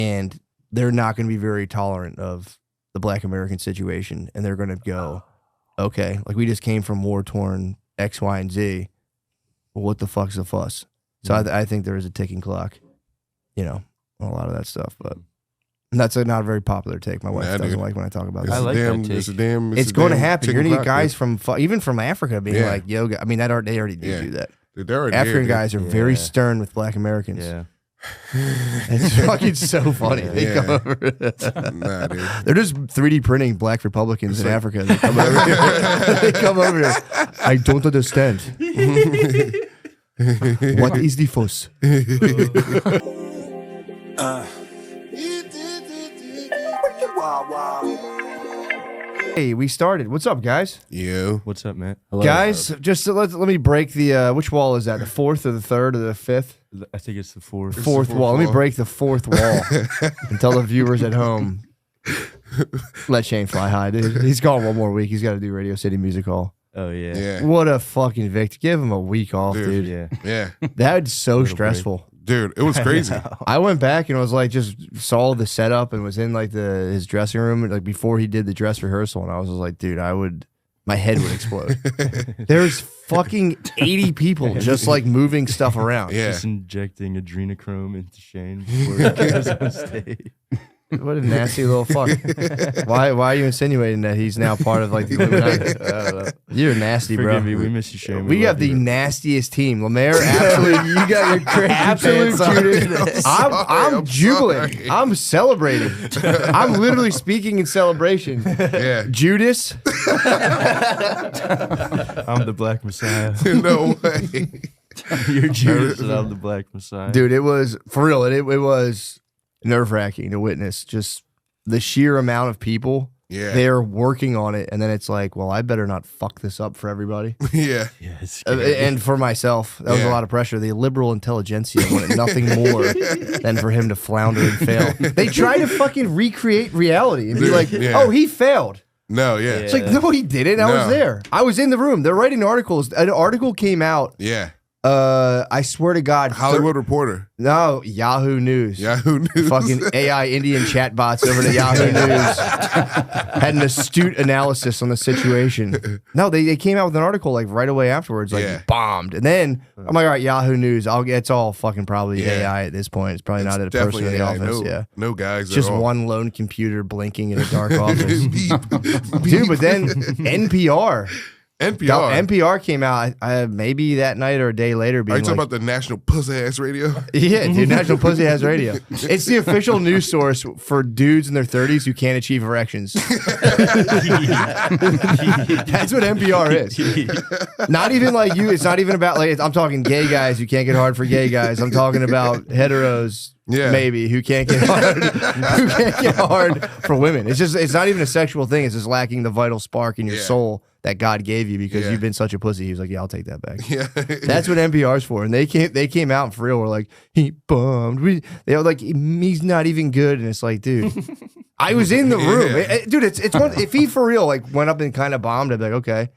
and they're not going to be very tolerant of the Black American situation, and they're going to go, okay, like we just came from war-torn X, Y, and Z. Well, what the fuck's the fuss? So I think there is a ticking clock, you know, on a lot of that stuff. But that's not a very popular take. My wife doesn't like when I talk about that. I like that take. It's going to happen. You're going to get guys from even from Africa being like, yo, I mean, they already do that. Dude, African guys are very stern with Black Americans. Yeah. It's fucking so funny. They come over. Nah, dude. They're just 3D printing Black Republicans in Africa. They come over here. They come over here. I don't understand. What is the fuss? Hey, we started. What's up, guys? You. What's up, man? Hello. Guys, just let me break the which wall is that? The fourth or the third or the fifth? I think it's the fourth. Fourth wall. Let me break the fourth wall and tell the viewers at home. Let Shane fly high, dude. He's gone one more week. He's got to do Radio City Music Hall. Oh, yeah. Yeah. What a fucking victory. Give him a week off, dude. Yeah. Yeah. That's so stressful. Dude, it was crazy. I went back and was like, just saw the setup and was in like his dressing room like before he did the dress rehearsal, and I was just like, dude, my head would explode. There's fucking 80 people just like moving stuff around. Yeah. Just injecting adrenochrome into Shane before he goes on stage. What a nasty little fuck. Why are you insinuating that he's now part of like the Illuminati? You're nasty, bro. Forgive me, we miss you, Shane. We have the nastiest team. Lemaire, absolute. You got your crazy absolute cutest. I'm jubilant. Sorry. I'm celebrating. I'm literally speaking in celebration. Yeah. Judas. I'm the Black Messiah. No way. You're Judas and I'm the Black Messiah. Dude, it was, for real, it was nerve-wracking to witness just the sheer amount of people. Yeah. They're working on it, and then it's like, well, I better not fuck this up for everybody. Yeah. Yes. And for myself, that was a lot of pressure. The liberal intelligentsia wanted nothing more than for him to flounder and fail. They try to fucking recreate reality and be like, oh, he failed. No, yeah. It's like, no, he didn't. I was there. I was in the room. They're writing articles. An article came out. Yeah. I swear to God. Hollywood Reporter. No, Yahoo News. Yahoo News. Fucking AI Indian chatbots over to Yahoo News had an astute analysis on the situation. No, they came out with an article like right away afterwards, like bombed. And then I'm like, all right, Yahoo News. It's all fucking probably AI at this point. It's probably not a person in the office. No guys. Just one lone computer blinking in a dark office. Dude, but then NPR came out maybe that night or a day later. Are you talking about the National Pussy Ass Radio? Yeah, dude, National Pussy Ass Radio. It's the official news source for dudes in their 30s who can't achieve erections. That's what NPR is. Not even like you. It's not even about like I'm talking gay guys who can't get hard for gay guys. I'm talking about heteros. Yeah. Maybe who can't get hard for women. It's not even a sexual thing. It's just lacking the vital spark in your soul that God gave you because you've been such a pussy. He was like, yeah, I'll take that back. Yeah. That's what NPR's for. And they came out and for real were like, he bummed. They were like, he's not even good. And it's like, dude, I was in the room. Dude, it's one, if he for real like went up and kind of bombed, I'd be like, okay.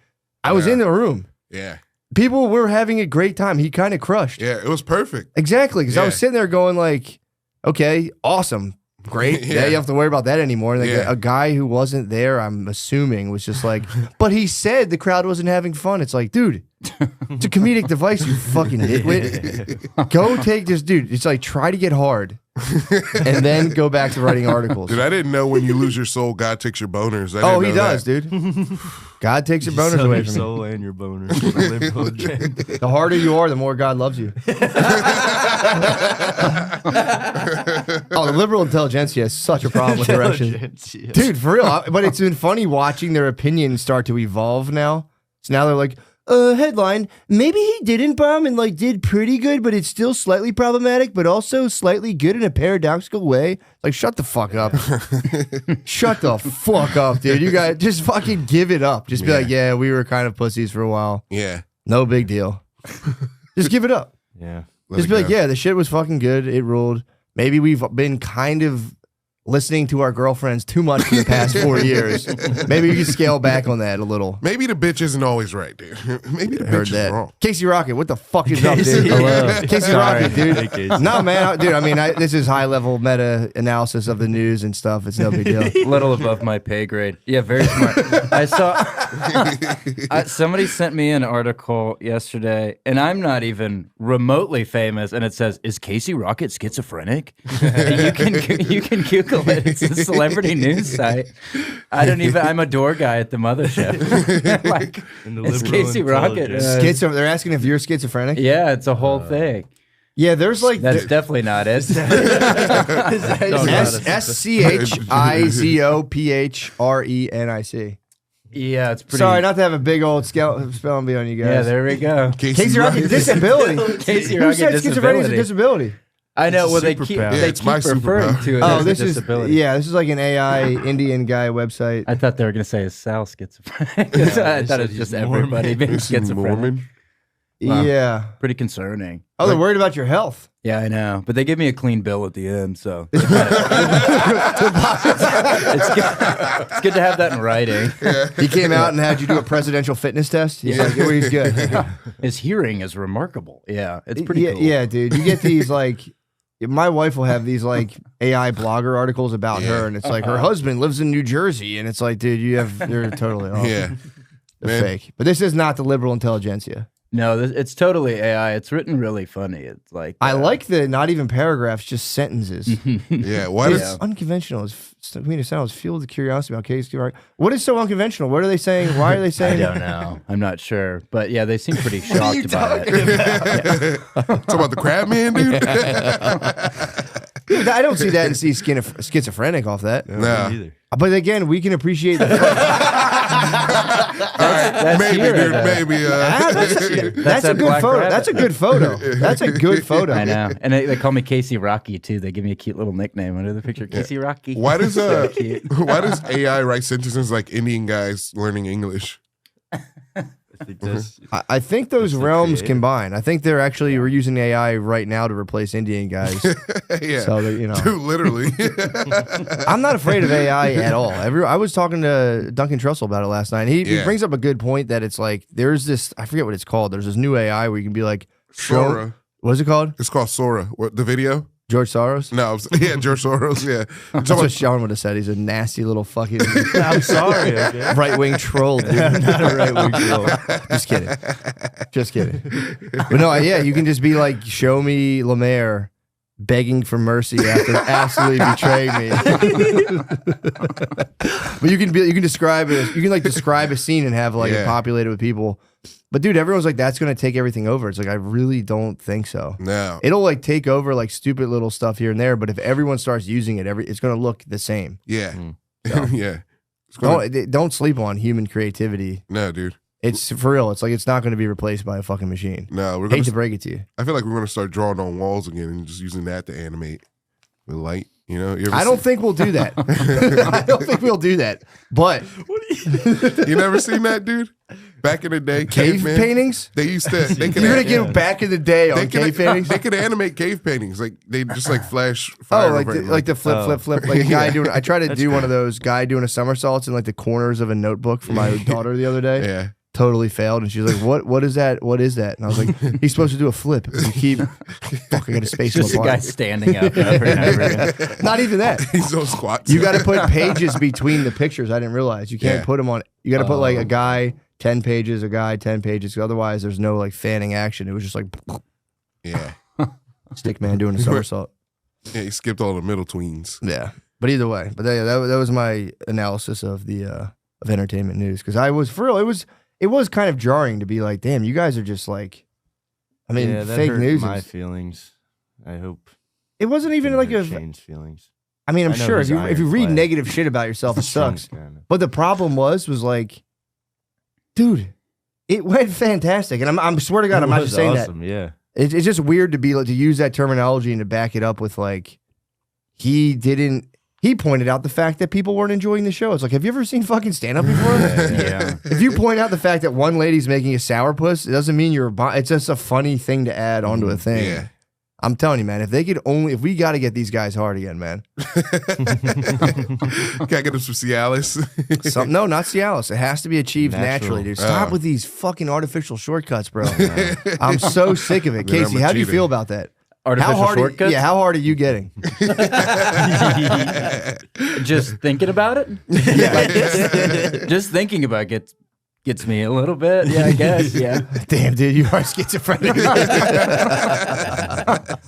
I was in the room. Yeah. People were having a great time. He kind of crushed. Yeah, it was perfect. Exactly. Because I was sitting there going like, okay, awesome. Great. Yeah, you have to worry about that anymore. And like a guy who wasn't there, I'm assuming, was just like, but he said the crowd wasn't having fun. It's like, dude, it's a comedic device, you fucking nitwit. Go take this, dude. It's like, try to get hard and then go back to writing articles. Dude, I didn't know when you lose your soul, God takes your boners. He does, dude. God takes your boners away from you. Your soul and your boners. The harder you are, the more God loves you. The liberal intelligentsia has such a problem with erections. Dude, for real. But it's been funny watching their opinions start to evolve now. So now they're like, headline, maybe he didn't bomb and like did pretty good, but it's still slightly problematic, but also slightly good in a paradoxical way. Like, shut the fuck up. Shut the fuck up, dude. You guys just fucking give it up. Just be like, yeah, we were kind of pussies for a while. Yeah. No big deal. Just give it up. Yeah. Just be like, yeah, the shit was fucking good. It ruled. Maybe we've been kind of listening to our girlfriends too much for the past 4 years. Maybe you can scale back on that a little. Maybe the bitch isn't always right, dude. Maybe the bitch is wrong. Casey Rocket, what the fuck is up, dude? Hello. Casey Sorry. Rocket, dude. Hey, Casey. No, man, dude. I mean, this is high level meta analysis of the news and stuff. It's no big deal. A little above my pay grade. Yeah, very smart. I saw somebody sent me an article yesterday, and I'm not even remotely famous. And it says, "Is Casey Rocket schizophrenic?" you can Google it. It's a celebrity news site. I'm a door guy at the mothership. Like, it's Casey Rocket. They're asking if you're schizophrenic. Yeah, it's a whole thing. Yeah, there's like That's definitely not it. SCHIZOPHRENIC. Yeah, it's pretty. Sorry, not to have a big old spelling bee on you guys. Yeah, there we go. Casey Rocket disability. Casey Who Rocket said schizophrenia is a disability. disability? I know. Well, they superpower. keep Yeah, it's my referring superpower. to it Oh, as this a is disability. this is like an AI Indian guy website. I thought they were going to say is Sal schizophrenic. I thought it was just everybody being Is he schizophrenic. Mormon? Wow. Yeah. Pretty concerning. Oh, they're worried about your health. Yeah, I know. But they gave me a clean bill at the end, so it's good to have that in writing. He came out and had you do a presidential fitness test. He's like, well, he's good. His hearing is remarkable. Yeah, it's pretty yeah, cool. yeah, dude. You get these like, my wife will have these like AI blogger articles about her, and it's like her husband lives in New Jersey, and it's like, dude, you're totally off. Yeah. They're fake. But this is not the liberal intelligentsia. No, it's totally AI. It's written really funny. It's like I like the not even paragraphs, just sentences. Yeah. What It's is unconventional. It sounds filled with curiosity about Casey. What is so unconventional? What are they saying? Why are they I saying? don't know. I'm not sure, but yeah, they seem pretty shocked about it. Talk about the crab man, dude? Dude, I don't see that and see schizophrenic off that. Nah. Me either. But again, we can appreciate the. That's Maybe, here, dude. though. Maybe. That's a that good black photo. rabbit. That's a good photo. That's a good photo. I know, and they call me Casey Rocky too. They give me a cute little nickname under the picture, Casey Rocky. Why does So cute. why does AI write sentences like Indian guys learning English? I think those It's realms creative. combine. I think they're actually we're using AI right now to replace Indian guys. Yeah. So they're, Dude, literally. I'm not afraid of AI at all. I was talking to Duncan Trussell about it last night. He Yeah. brings up a good point that it's like there's this, I forget what it's called. There's this new AI where you can be like, Sora. what is it called? It's called Sora. What, the video? George Soros? No, yeah, George Soros. Yeah. That's what Sean would have said. He's a nasty little fucking I'm sorry. Okay. right-wing troll, dude. I'm not a right-wing troll. Just kidding. Just kidding. But no, yeah, you can just be like, show me Lemaire begging for mercy after absolutely betraying me. But you can describe it. You can like describe a scene and have like it populated with people. But dude, everyone's like, that's gonna take everything over. It's like, I really don't think so. No. It'll like take over like stupid little stuff here and there. But if everyone starts using it, it's gonna look the same. Yeah. Yeah. It's gonna, Don't sleep on human creativity. no, dude. It's for real. It's like it's not going to be replaced by a fucking machine. No, we're Hate gonna. to break it to you. I feel like we're gonna start drawing on walls again and just using that to animate with light. You know, you ever I don't think we'll do that. I don't think we'll do that. But You never seen that, dude? Back in the day, cave caveman, paintings? They used to. They could. You're gonna get back in the day on They cave could, paintings? they could animate cave paintings. Like they just like flash fire. Oh, over it, like the flip, Oh. flip. Like a guy doing. I tried to do one of those guy doing a somersaults in like the corners of a notebook for my daughter the other day. yeah. Totally failed, and she's like, "What is that? What is that?" And I was like, "He's supposed to do a flip. You keep fucking got a space Just a guy apart. standing up over and over again. Not even that. He's on squats. You got to put pages between the pictures. I didn't realize you can't Yeah. put them on. You got to put like a guy 10 pages, a guy 10 pages. 'Cause otherwise, there's no like fanning action. It was just like Yeah. stick man doing a somersault. Yeah. He skipped all the middle tweens. Yeah, but either way, but yeah, that was my analysis of the of entertainment news because I was for real. It was kind of jarring to be like, damn, you guys are just like, I mean, Yeah, that fake hurt news. my is- feelings. I hope. It wasn't even like a. Shane's feelings. I mean, I'm I know sure he's if you read ironclad. negative shit about yourself, it sucks. Kinda. But the problem was like, dude, it went fantastic, and I swear to God, I'm It not was just saying awesome, Yeah. that. It's just weird to be like to use that terminology and to back it up with like, he didn't. He pointed out the fact that people weren't enjoying the show. It's like, have you ever seen fucking stand up before? Yeah. If you point out the fact that one lady's making a sourpuss, it doesn't mean you're. It's just a funny thing to add onto a thing. Yeah. I'm telling you, man, if we got to get these guys hard again, man. Can't get them some Cialis. No, not Cialis. It has to be achieved Natural. naturally, dude. Stop with these fucking artificial shortcuts, bro. I'm so sick of it. Casey, how do you feel about that? Artificial shortcuts? How hard are you getting? Just thinking about it? Yeah. Just thinking about it gets me a little bit. Yeah, I guess. Yeah. Damn, dude, you are schizophrenic.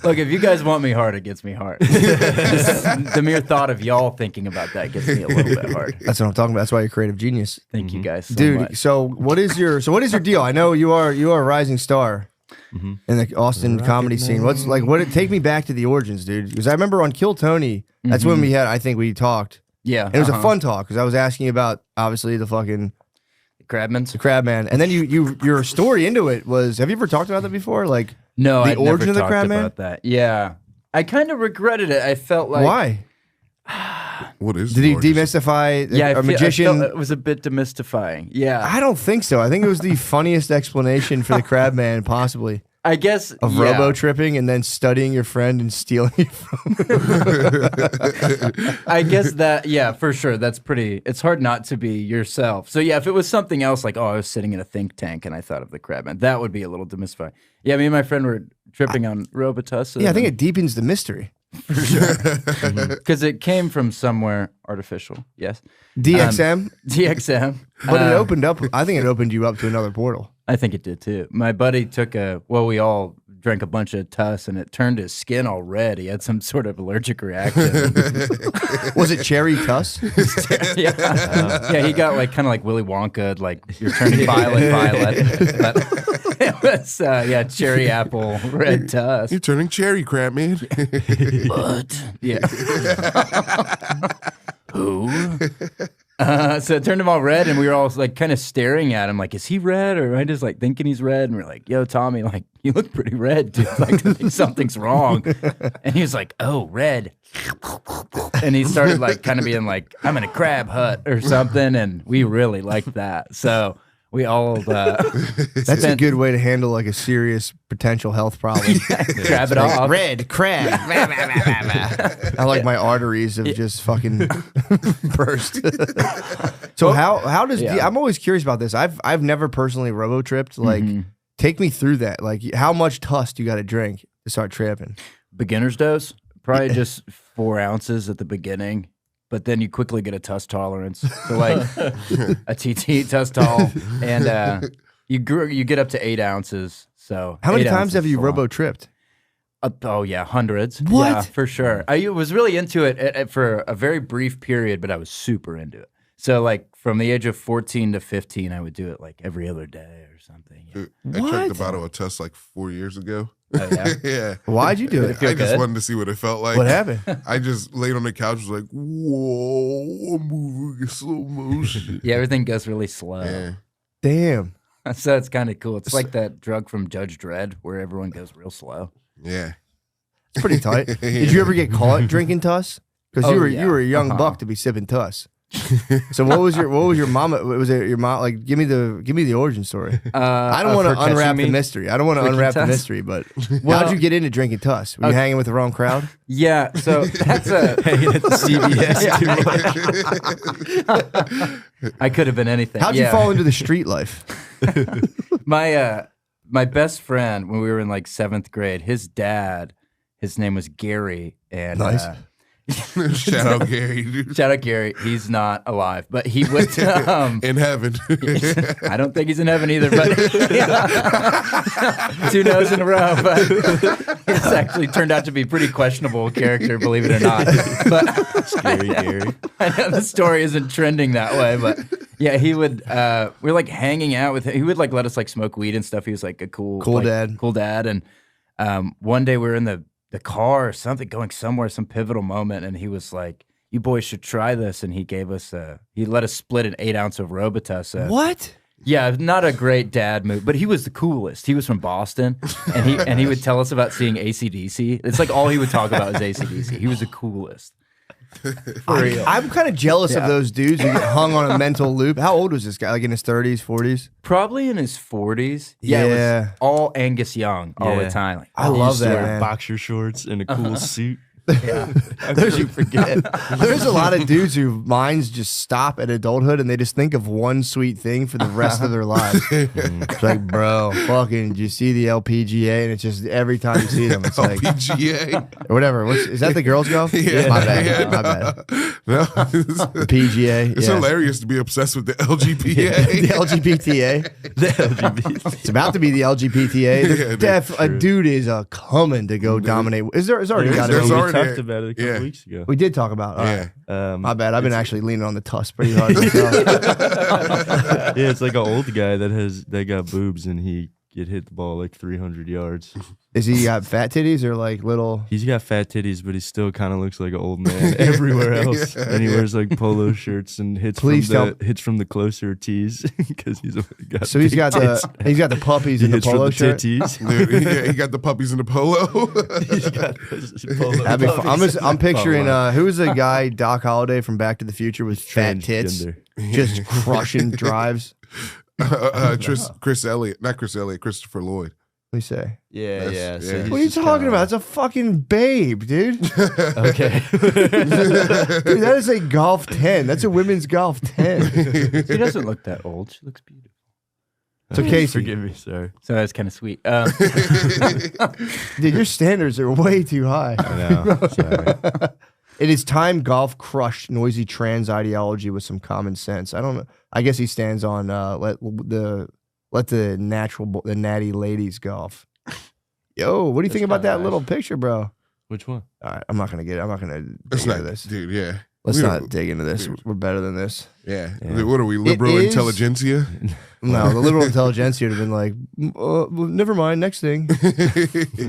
Look, if you guys want me hard, it gets me hard. Just the mere thought of y'all thinking about that gets me a little bit hard. That's what I'm talking about. That's why you're a creative genius. Thank you guys so dude, much. so what is your deal? I know you are a rising star in the Austin comedy scene. Take me back to the origins, dude. Because I remember on Kill Tony, that's when we talked. Yeah. And it was a fun talk because I was asking about obviously the fucking Crabman. And then your story into it was, have you ever talked about that before? Like no, the I'd origin never of the talked Crabman? about that. Yeah. I kind of regretted it. I felt like why? What is? Did he the origin? demystify a magician? I felt it was a bit demystifying. Yeah. I don't think so. I think it was the funniest explanation for the Crabman possibly. I guess Of robo tripping and then studying your friend and stealing it from him. I guess that, yeah, for sure. That's pretty, it's hard not to be yourself. So yeah, if it was something else like, I was sitting in a think tank and I thought of the Crabman, that would be a little demystifying. Yeah, me and my friend were tripping on Robitussin. Yeah, I think it deepens the mystery. For sure. Because it came from somewhere artificial. Yes. DXM? DXM. But it opened up, I think it opened you up to another portal. I think it did too. My buddy took we all drank a bunch of Tuss and it turned his skin all red. He had some sort of allergic reaction. Was it cherry Tuss? Yeah, he got kind of like Willy Wonka, like you're turning violet. But it was, cherry apple red Tuss. You're turning cherry, Crabman. What? Yeah. Who? So it turned him all red, and we were all like kind of staring at him, like, is he red, or am I just like thinking he's red? And we're like, yo, Tommy, like, you look pretty red, dude. Like, I think something's wrong. And he was like, oh, red. And he started like kind of being like, I'm in a crab hut or something, and we really liked that. So we all that's a good way to handle like a serious potential health problem. Grab it off. Red crab. I like my arteries have just fucking burst. So how does I'm always curious about this. I've never personally robo tripped. Like, take me through that. Like, how much Tuss do you got to drink to start tripping? Beginner's dose, probably just 4 ounces at the beginning. But then you quickly get a Tuss tolerance. So like a TT Tuss tol, and you get up to 8 ounces. So how many times have you robo tripped? Oh yeah, hundreds. What? Yeah, for sure. I was really into it for a very brief period, but I was super into it. So like from the age of 14 to 15, I would do it like every other day or something. Yeah. I drank the bottle of Tuss like 4 years ago. Oh, yeah? Yeah. Why'd you do it? I just wanted to see what it felt like. What happened? I just laid on the couch, was like, whoa, I'm moving in slow motion. Yeah, everything goes really slow. Yeah. Damn. So it's kind of cool. It's like that drug from Judge Dredd where everyone goes real slow. Yeah. It's pretty tight. Did you ever get caught drinking Tuss? Because you were a young buck to be sipping Tuss. So what was your mama? Was it your mom? Like, give me the origin story. I don't want to unwrap the mystery. I don't want to unwrap the mystery. But how'd you get into drinking Tuss? Were you hanging with the wrong crowd? Yeah. So that's hanging at the CVS too much. I could have been anything. How'd you fall into the street life? My best friend when we were in like 7th grade, his dad, his name was Gary, and nice. Shout out Gary, dude. Shout out Gary. He's not alive, but he went in heaven. I don't think he's in heaven either, but 2 no's in a row. But it's actually turned out to be a pretty questionable character, believe it or not. But Scary Gary. I know the story isn't trending that way, but yeah, he would. We were like hanging out with him. He would like let us like smoke weed and stuff. He was like a cool dad. Cool dad. And one day we were in the car or something, going somewhere, some pivotal moment, and he was like, you boys should try this. And he gave us he let us split an 8 ounce of Robitussin. What? Yeah, not a great dad move, but he was the coolest. He was from Boston, and he would tell us about seeing AC/DC. It's like all he would talk about was AC/DC. He was the coolest. I'm kind of jealous of those dudes who get hung on a mental loop. How old was this guy? Like in his 30s, 40s? Probably in his 40s. Yeah, it was all Angus Young all the time. Like, I love that, wear man. boxer shorts and a cool suit. yeah. You forget. There's a lot of dudes whose minds just stop at adulthood and they just think of one sweet thing for the rest of their lives. It's like, bro, fucking, did you see the LPGA? And it's just every time you see them, it's like LPGA or whatever. Is that the girls' golf? Yeah. My bad. Yeah, My bad. No, The PGA. it's yeah. hilarious to be obsessed with the LGPA. The LGBTA. The LGBT. It's about to be the LGBTA. Yeah, A dude is coming to go dominate. It's already got There's it. We already- talked about it a couple yeah. weeks ago. We did talk about it. Yeah. My bad. I've been actually leaning on the tusk pretty hard. myself. Yeah, it's like an old guy that got boobs and he hit the ball like 300 yards. Is he got fat titties or like little? He's got fat titties, but he still kind of looks like an old man everywhere else. And he wears like polo shirts and hits from the closer tees because he's got. So he's got tits. the puppies He in the hits from polo the shirt. titties. Dude, yeah, he got the puppies in the polo. He's got those polo That'd be fun. I'm picturing Polo. who was the guy Doc Holliday from Back to the Future with fat tits, Transgender. just crushing drives. Chris Elliott, not Chris Elliott, Christopher Lloyd. What do you say? Yeah, That's- yeah. yeah. So he's What are you just talking kinda- about? It's a fucking babe, dude. Okay. Dude, that is a golf 10. That's a women's golf 10. She doesn't look that old. She looks beautiful. So Casey, Forgive me, sorry. So that's kind of sweet. dude, your standards are way too high. I know. Sorry. It is time golf crushed noisy trans ideology with some common sense. I don't know. I guess he stands on let the natty ladies golf. Yo, what do you think about that kinda little picture, bro? Which one? All right, I'm not gonna dig That's into not this. dude. Yeah, Let's We not don't- dig into this. We're better than this. Yeah. Yeah. What are we, liberal is- intelligentsia? No, the liberal intelligentsia would have been like, well, never mind, next thing.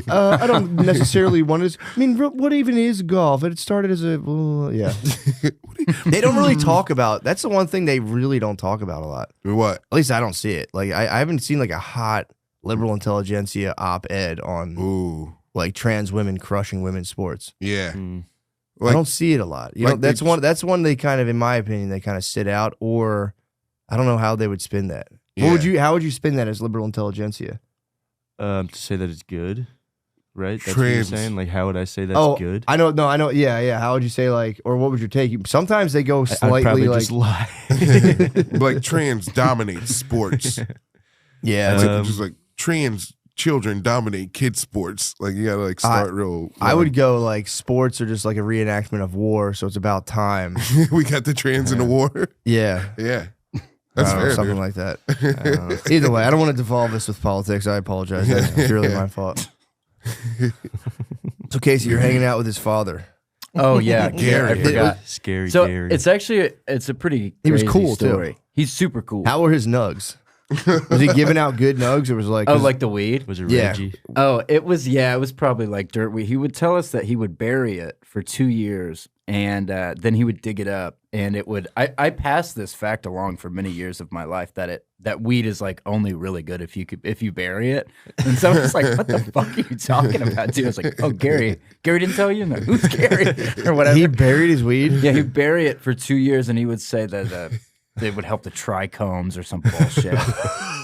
I don't necessarily want to. I mean, what even is golf? It started as a, yeah. They don't really talk about, that's the one thing they really don't talk about a lot. What? At least I don't see it. Like, I haven't seen like a hot liberal intelligentsia op-ed on Ooh, like trans women crushing women's sports. yeah. Mm. I Like, don't see it a lot. You like know, that's they one. That's one they kind of, in my opinion, they kind of sit out. Or I don't know how they would spin that. What would Yeah. you? How would you spin that as liberal intelligentsia? To say that it's good, right? That's what you're Trans. saying. Like, how would I say that's good? I know. No, I know. Yeah, yeah. How would you say like, or what would your take? Sometimes they go I'd slightly probably like, just lie. like trans dominates sports. yeah. It's it's- like, just like trans children dominate kids sports. Like you gotta like start real. I would go like sports are just like a reenactment of war, so it's about time. We got the trans in the war. Yeah. Yeah, that's I don't know, fair. something Dude. like that. Either way, I don't want to devolve this with politics. I apologize. That's really my fault. So Casey, you're hanging out with his father. oh yeah, Gary. I forgot. Scary So Gary. it's actually it's a pretty He was crazy cool, too. story. He's super cool. How were his nugs? Was he giving out good nugs, or was it like? oh, like the weed? was it Yeah. Reggie? Oh, it was probably like dirt weed. He would tell us that he would bury it for 2 years and then he would dig it up and it would I passed this fact along for many years of my life that weed is like only really good if you bury it. And someone's like, what the fuck are you talking about, dude? I was like, oh, Gary didn't tell you? No, who's Gary? Or whatever. he buried his weed. Yeah, he'd bury it for 2 years and he would say that they would help the trichomes or some bullshit.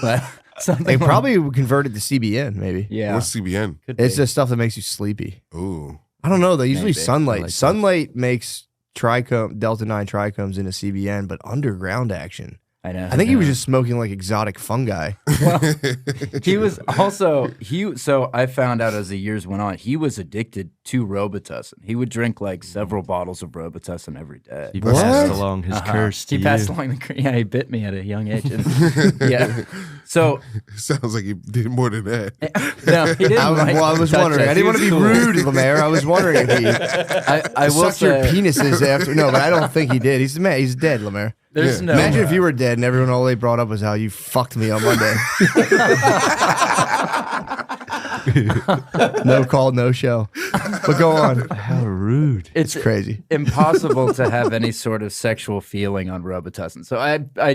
But something They like- probably would convert it to CBN. Maybe yeah. What's CBN? Could it's be. the stuff that makes you sleepy. Ooh, I don't know. They usually Maybe. sunlight. I like that. Sunlight makes delta 9 trichomes into CBN, but underground action. I know. I think he was just smoking like exotic fungi. He was also so I found out as the years went on, he was addicted to Robitussin. He would drink like several bottles of Robitussin every day. He What? passed along his Uh-huh. curse to He passed you. along the yeah, he bit me at a young age. And- yeah. So sounds like you did more than that. no, he didn't. I was touch wondering. us. I He didn't want to was be cool. rude, Lemaire. I was wondering if he I will sucked your say penises after. No, but I don't think he did. He's man. He's dead, Lemaire. there's Yeah. no Imagine if you were dead and everyone all they brought up was how you fucked me on Monday. No call, no show. But go on. How rude. it's Crazy. impossible to have any sort of sexual feeling on Robitussin. So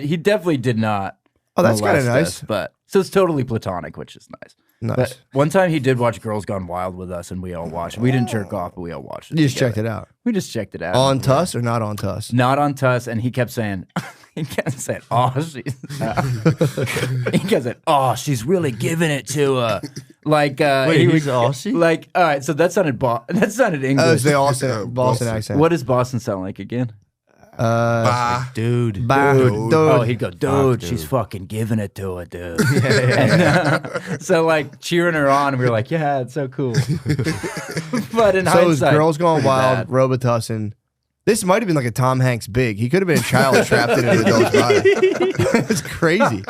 he definitely did not. Oh, that's kinda molest nice. us, but So it's totally platonic, which is nice. Nice. But one time he did watch Girls Gone Wild with us, and we all watched it. We didn't jerk off, but we all watched it. You just together. checked it out. We just checked it out. On Tuss or not on Tuss? Not on Tuss, and he kept saying, oh, she's, he kept saying, oh, she's really giving it to her. Like, Wait, he's Aussie? Like, all right, so that sounded English. They Boston accent. What does Boston sound like again? Dude. Dude. Oh, he'd go, dude, she's fucking giving it to her, dude. And, so, like, cheering her on, we were like, yeah, it's so cool. But in so it was hindsight, Girls Gone Wild, bad. Robitussin. This might have been like a Tom Hanks big. He could have been a child trapped in an adult's body. It's crazy.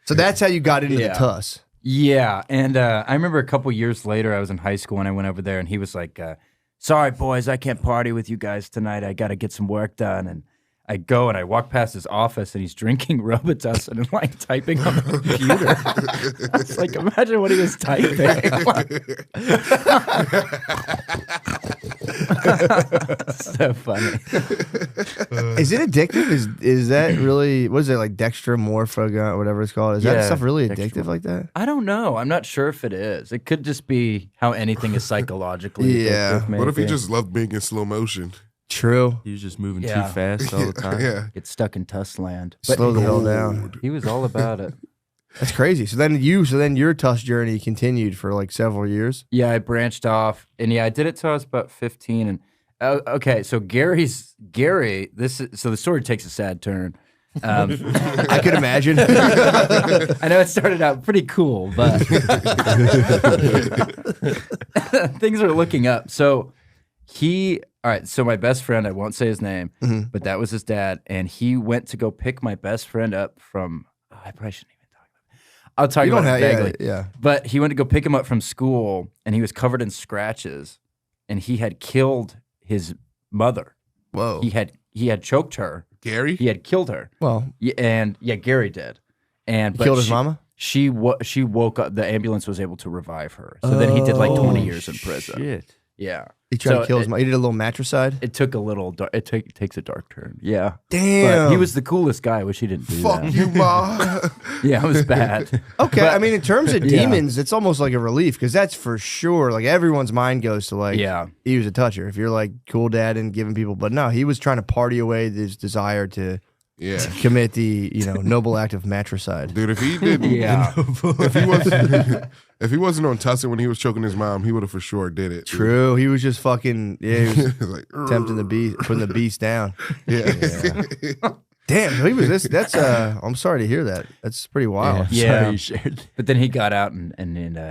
So that's how you got into the Tuss. Yeah, and I remember a couple years later, I was in high school and I went over there, and he was like, sorry, boys, I can't party with you guys tonight. I got to get some work done. And I go and I walk past his office, and he's drinking Robitussin and like typing on the computer. It's like, imagine what he was typing. So funny. Is it addictive? Is that really, what is it, like dextromorphagon or whatever it's called? Is that stuff really addictive like that? I don't know. I'm not sure if it is. It could just be how anything is psychologically Yeah. addictive. What if he maybe. just loved being in slow motion? True. He was just moving Yeah. too fast all the time. Yeah. Get stuck in Tuss land? But Slow the hell down. he was all about it. That's crazy. So then your Tuss journey continued for like several years. Yeah, I branched off, and yeah, I did it till I was about 15. And okay, so Gary. So the story takes a sad turn. I could imagine. I know it started out pretty cool, but things are looking up. So all right, so my best friend, I won't say his name, but that was his dad, and he went to go pick my best friend up from, I probably shouldn't even talk about it. I'll talk about it vaguely. Yeah. But he went to go pick him up from school, and he was covered in scratches, and he had killed his mother. Whoa. He had choked her. Gary? He had killed her. Well, Gary did. But killed his mama? She woke up. The ambulance was able to revive her. So then he did like 20 years in prison. Shit. Yeah. He tried to kill his mom. He did a little matricide. It took a little. It takes a dark turn. Yeah. Damn. But he was the coolest guy. I wish he didn't do Fuck that. you, Ma. Yeah, it was bad. Okay, But- I mean, in terms of Yeah. demons, it's almost like a relief because that's for sure. Like everyone's mind goes to like, Yeah. he was a toucher. If you're like cool dad and giving people, but no, he was trying to party away his desire to Yeah. commit the noble act of matricide. Dude, if he didn't, Yeah. if he wasn't on Tussin when he was choking his mom, he would have for sure did it. dude. True, he was just fucking he was Like, tempting the beast, putting the beast down. yeah. Damn, so he was this. That's I'm sorry to hear that. That's pretty wild. Yeah. Sorry you shared. But then he got out and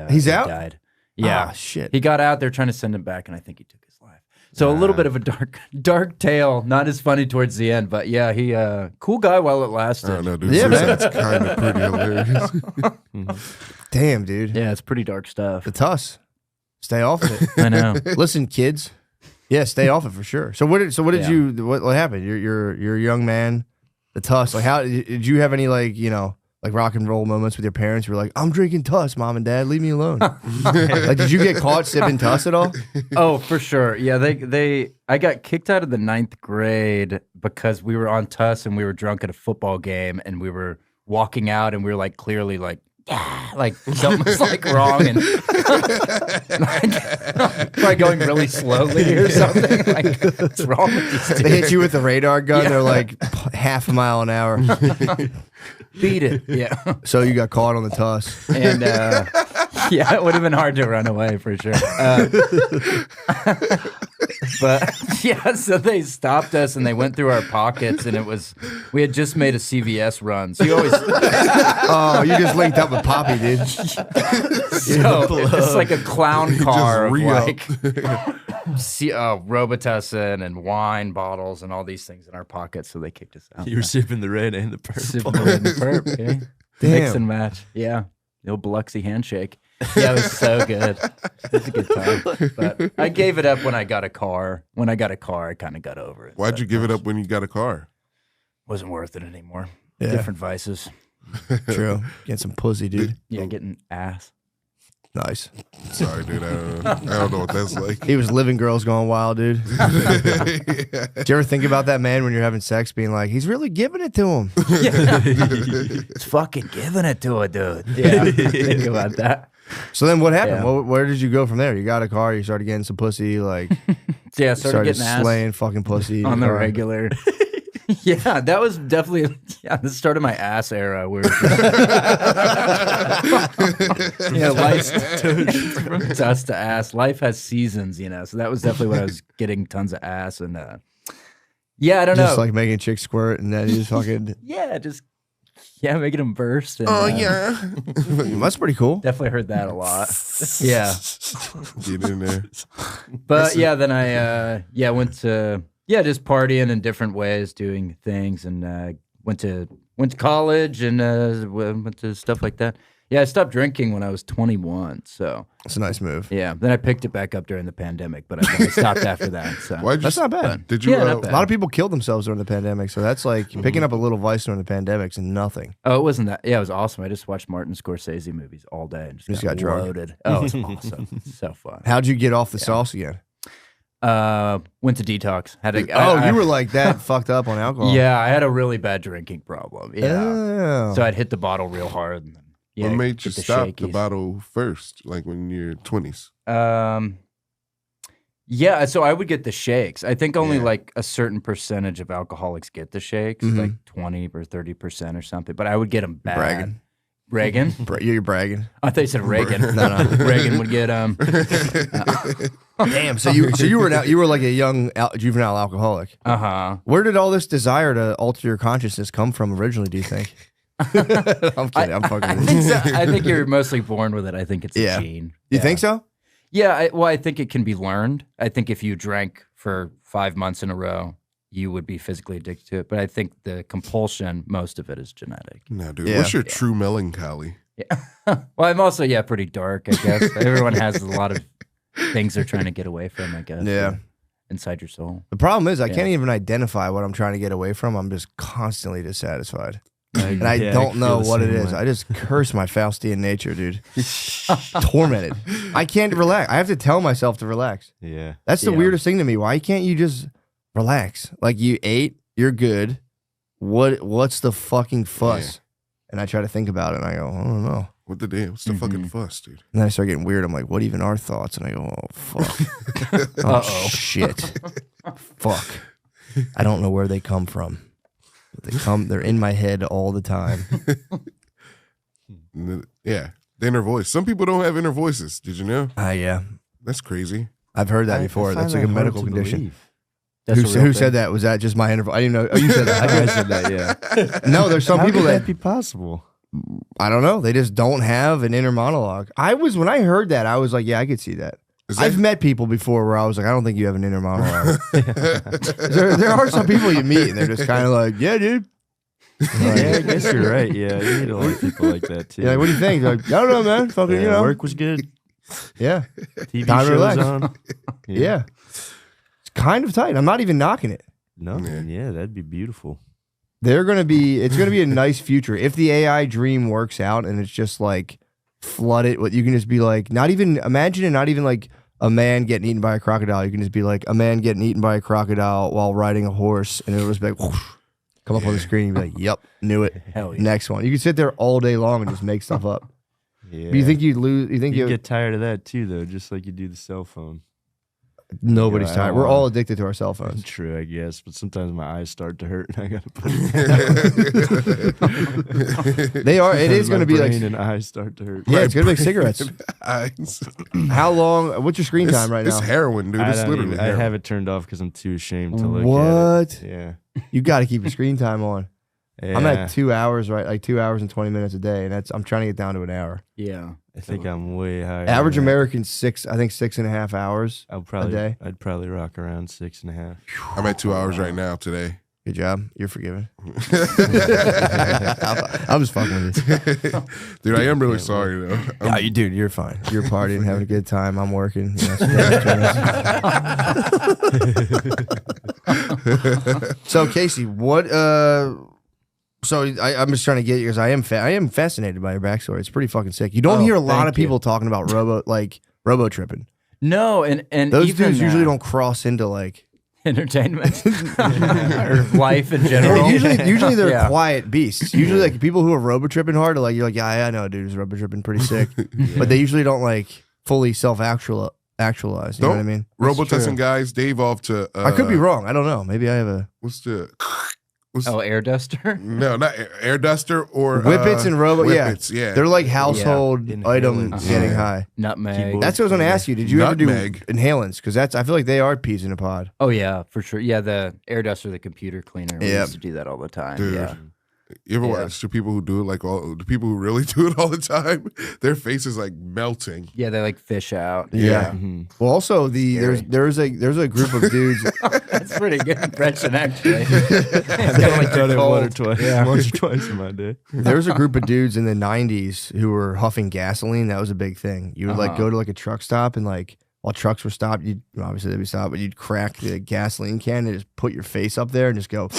He's he out? died. Yeah. Ah, shit. He got out. They're trying to send him back, and I think he took his life. So a little bit of a dark tale. Not as funny towards the end, but yeah, he cool guy while it lasted. I don't know, dude. Yeah, man. Suicide's kind of pretty hilarious. Damn, dude. Yeah, it's pretty dark stuff. The Tuss. Stay off of it. I know. Listen, kids. Yeah, stay off it for sure. So what did Yeah. you what happened? You're a young man. The Tuss. Like how did you have any like rock and roll moments with your parents? You were like, I'm drinking Tuss, Mom and Dad, leave me alone. Like, did you get caught sipping Tuss at all? Oh, for sure. Yeah, I got kicked out of the 9th grade because we were on Tuss and we were drunk at a football game, and we were walking out and we were like clearly like, yeah, like something was like wrong, and like, probably going really slowly or something. Like, what's wrong with these They dudes? hit you with the radar gun. They're like half a mile an hour. Beat it. Yeah. So you got caught on the Tuss. And yeah, it would have been hard to run away for sure. But yeah, so they stopped us and they went through our pockets, and we had just made a CVS run. So you always, Oh, you just linked up with Poppy, dude. so it's like a clown car of re-up. like Robitussin and wine bottles and all these things in our pockets. So they kicked us out. You were sipping the red and the purple. Sipping the red and the perp, yeah. Damn. Mix and match. Yeah. The old Biloxi handshake. Yeah, it was so good. It was a good time. But I gave it up when I got a car. When I got a car, I kind of got over it. Why'd you give it up when you got a car? Wasn't worth it anymore. Yeah. Different vices. True. Get some pussy, dude. Yeah, getting ass. Nice. Sorry, dude. I don't know what that's like. He was living Girls Gone Wild, dude. Did you ever think about that man when you're having sex being like, he's really giving it to him? It's fucking giving it to a dude. Yeah, think about that. So then what happened? Yeah. Where did you go from there? You got a car, you started getting some pussy, like Yeah, started getting ass slaying fucking pussy on the car. regular. Yeah, that was definitely the start of my ass era. Where life from dust to ass. Life has seasons, So that was definitely when I was getting tons of ass and yeah, I don't know, Just like making chicks squirt and then you just fucking making them burst. And, Yeah. that's pretty cool. definitely heard that a lot. Yeah, Get in there. but then I went to just partying in different ways, doing things, and went to college and went to stuff like that. Yeah, I stopped drinking when I was 21, so That's a nice move. yeah. Then I picked it back up during the pandemic, but I stopped after that. So That's not bad. Did you? Yeah, not A bad. lot of people killed themselves during the pandemic, so that's like picking up a little vice during the pandemic's nothing. Oh, it wasn't that. Yeah, it was awesome. I just watched Martin Scorsese movies all day and just got drunk. loaded. Oh, it was awesome. So fun. How'd you get off the sauce again? Went to detox. You were like that fucked up on alcohol. Yeah, I had a really bad drinking problem. Yeah, Oh. so I'd hit the bottle real hard. And then, What made you get the stop the shakies. bottle first, like when you're 20s? Yeah, so I would get the shakes. I think only Yeah. like a certain percentage of alcoholics get the shakes, Mhm. like 20 or 30% or something. But I would get them bad. Bragging. Reagan? You're bragging. I thought you said Reagan. No. Reagan would get Damn. So you were like a young juvenile alcoholic. Where did all this desire to alter your consciousness come from originally? Do you think? I'm kidding. I'm fucking with you. I think you're mostly born with it. I think it's Yeah. a gene. You think so? Yeah, I think it can be learned. I think if you drank for 5 months in a row, you would be physically addicted to it. But I think the compulsion, most of it is genetic. No, dude. Yeah. What's your true melancholy? Yeah. Well, I'm also, pretty dark, I guess. Everyone has a lot of things they're trying to get away from, I guess. Yeah. Inside your soul. The problem is I Yeah. can't even identify what I'm trying to get away from. I'm just constantly dissatisfied. And I Yeah, don't feel know the what it same is. way. I just curse my Faustian nature, dude. Tormented. I can't relax. I have to tell myself to relax. Yeah. That's the Yeah. weirdest thing to me. Why can't you just relax? Like you ate, you're good. What's the fucking fuss? And I try to think about it and I go, I don't know. What the damn? What's the fucking fuss, dude? And then I start getting weird. I'm like, what even are thoughts? And I go, oh fuck. Oh Uh-oh. shit. Fuck. I don't know where they come from. But they're in my head all the time. Yeah, the inner voice. Some people don't have inner voices. Did you know? Yeah. That's crazy. I've heard that I before. find That's like that a hard medical to condition. believe. That's Who a real thing. said that? Was that just my interval? I didn't know. Oh, you said that. I said that, yeah. No, there's some How people could that that be possible? I don't know. They just don't have an inner monologue. When I heard that, I was like, yeah, I could see that. Is that I've met people before where I was like, I don't think you have an inner monologue. there are some people you meet and they're just kind of like, yeah, dude. Yeah, I guess you're right. Yeah, you need a lot of people like that too. You're like, what do you think? They're like, I don't know, man. Fucking, Yeah, work was good. Yeah. TV Time to shows relax. on. Yeah. It's kind of tight. I'm not even knocking it. No, Yeah. yeah, that'd be beautiful. It's going to be a nice future. If the AI dream works out and it's just like flooded, what you can just be like, not even like a man getting eaten by a crocodile. You can just be like a man getting eaten by a crocodile while riding a horse. And it'll just be like, whoosh, come up on the screen and be like, yep, knew it. Hell yeah. Next one. You can sit there all day long and just make stuff up. Yeah. But you think you'd lose? You think you you get tired of that too, though, just like you do the cell phone. nobody's I don't tired. We're wanna- all addicted to our cell phones. True, I guess, but sometimes my eyes start to hurt, and I gotta put They are. It is going to be like. brain and eyes start to hurt. Yeah, it's going to be like cigarettes. eyes? How long? What's your screen time right It's now? heroin, dude. It's literally I heroin. have it turned off because I'm too ashamed to look at What? it. Yeah. You got to keep your screen time on. Yeah. I'm at 2 hours, right? Like 2 hours and 20 minutes a day, and I'm trying to get down to an hour. Yeah. I think I'm way higher. Average than that. American's 6.5 hours. I'll probably, day? I'd probably rock around 6.5. I'm at 2 hours right now today. Good job. You're forgiven. I'm just fucking with you. Dude, I am really sorry though. No, dude, you're fine. You're partying, having a good time. I'm working. You know, so Casey, what? So I'm just trying to get you because I am fascinated by your backstory. It's pretty fucking sick. You don't hear a lot of people talking about robo tripping. No, and those even, dudes usually don't cross into like entertainment or life in general. Well, usually they're quiet beasts. Usually like people who are robo tripping hard are like, you're like, yeah, I know, dude, who's robo tripping pretty sick, but they usually don't like fully self-actualize. You know what I mean? Robo testing guys, Dave off to. I could be wrong. I don't know. Maybe I have a. Air duster? No, not air duster or Whippets and robo. Whippets, yeah. They're like household items getting high. Nutmeg. That's what I was going to ask you. Did you ever do inhalants? Because I feel like they are peas in a pod. Oh yeah, for sure. Yeah, the air duster, the computer cleaner. We used to do that all the time. Dude. Yeah. You ever watch the people who do it, like the people who really do it all the time? Their face is like melting. Yeah, they like fish out. Yeah. Mm-hmm. Well, also there's a group of dudes. That's pretty good impression, actually. I've only done it once or twice in my day. There was a group of dudes in the '90s who were huffing gasoline. That was a big thing. You would like go to like a truck stop and like while trucks were stopped, obviously they'd be stopped, but you'd crack the gasoline can and just put your face up there and just go.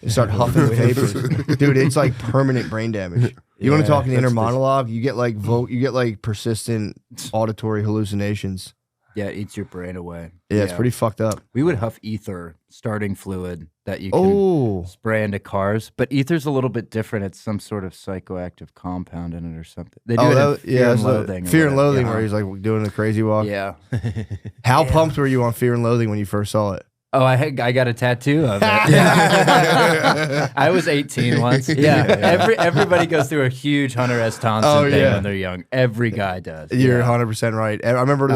And start huffing the vapors, dude. It's like permanent brain damage. You want to talk an inner monologue? You get like persistent auditory hallucinations. Yeah, it eats your brain away. Yeah, it's pretty fucked up. We would huff ether, starting fluid that you can spray into cars, but ether's a little bit different. It's some sort of psychoactive compound in it or something. They do it in Fear and Loathing. Fear and Loathing, where he's like doing the crazy walk. Yeah. How pumped were you on Fear and Loathing when you first saw it? Oh, I got a tattoo of it. I was 18 once. Yeah, everybody goes through a huge Hunter S. Thompson thing when they're young. Every guy does. You're 100% right. I remember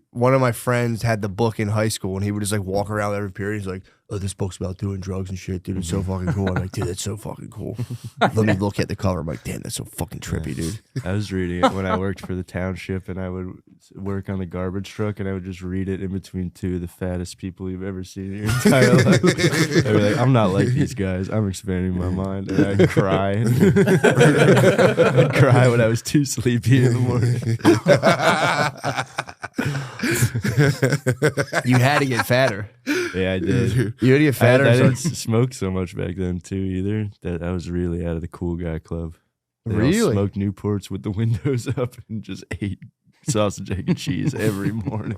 one of my friends had the book in high school, and he would just like walk around every period. He's like, "Oh, this book's about doing drugs and shit, dude. It's so fucking cool." I'm like, "Dude, that's so fucking cool." Let me look at the cover. I'm like, "Damn, that's so fucking trippy, dude." I was reading it when I worked for the township, and I would work on the garbage truck, and I would just read it in between two of the fattest people you've ever seen in your entire life. I'd be like, "I'm not like these guys. I'm expanding my mind," and I'd cry. I'd cry when I was too sleepy in the morning. You had to get fatter. Yeah, I did. You had to get fatter. I didn't smoke so much back then too either. That I was really out of the cool guy club. They all smoked Newports with the windows up and just ate sausage, egg, and cheese every morning.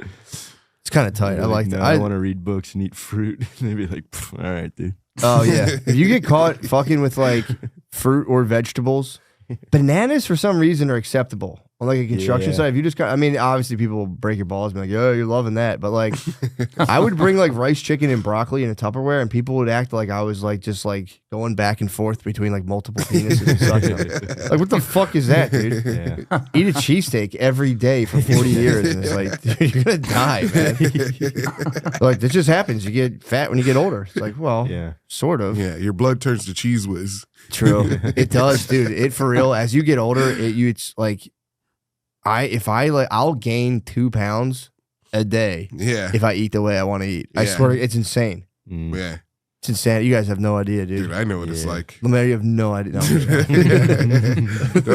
It's kind of tight. I like that. I want to read books and eat fruit. And they'd be like, "All right, dude." Oh yeah. If you get caught fucking with like fruit or vegetables, bananas for some reason are acceptable. On like a construction site, if you just got, I mean, obviously people will break your balls and be like, "Oh, you're loving that," but like, I would bring like rice, chicken, and broccoli in a Tupperware, and people would act like I was like just like going back and forth between like multiple penises and sucking them. Like, what the fuck is that, dude? Yeah. Eat a cheesesteak every day for 40 years, and it's like, dude, you're gonna die, man. Like, this just happens. You get fat when you get older. It's like, well, sort of. Yeah, your blood turns to cheese whiz. True, it does, dude. It for real. As you get older, it's like. I'll gain 2 pounds a day. Yeah. If I eat the way I want to eat. I swear it's insane. Yeah. It's insane. You guys have no idea, dude. Dude, I know what it's like. Lemaire, you have no idea. No, I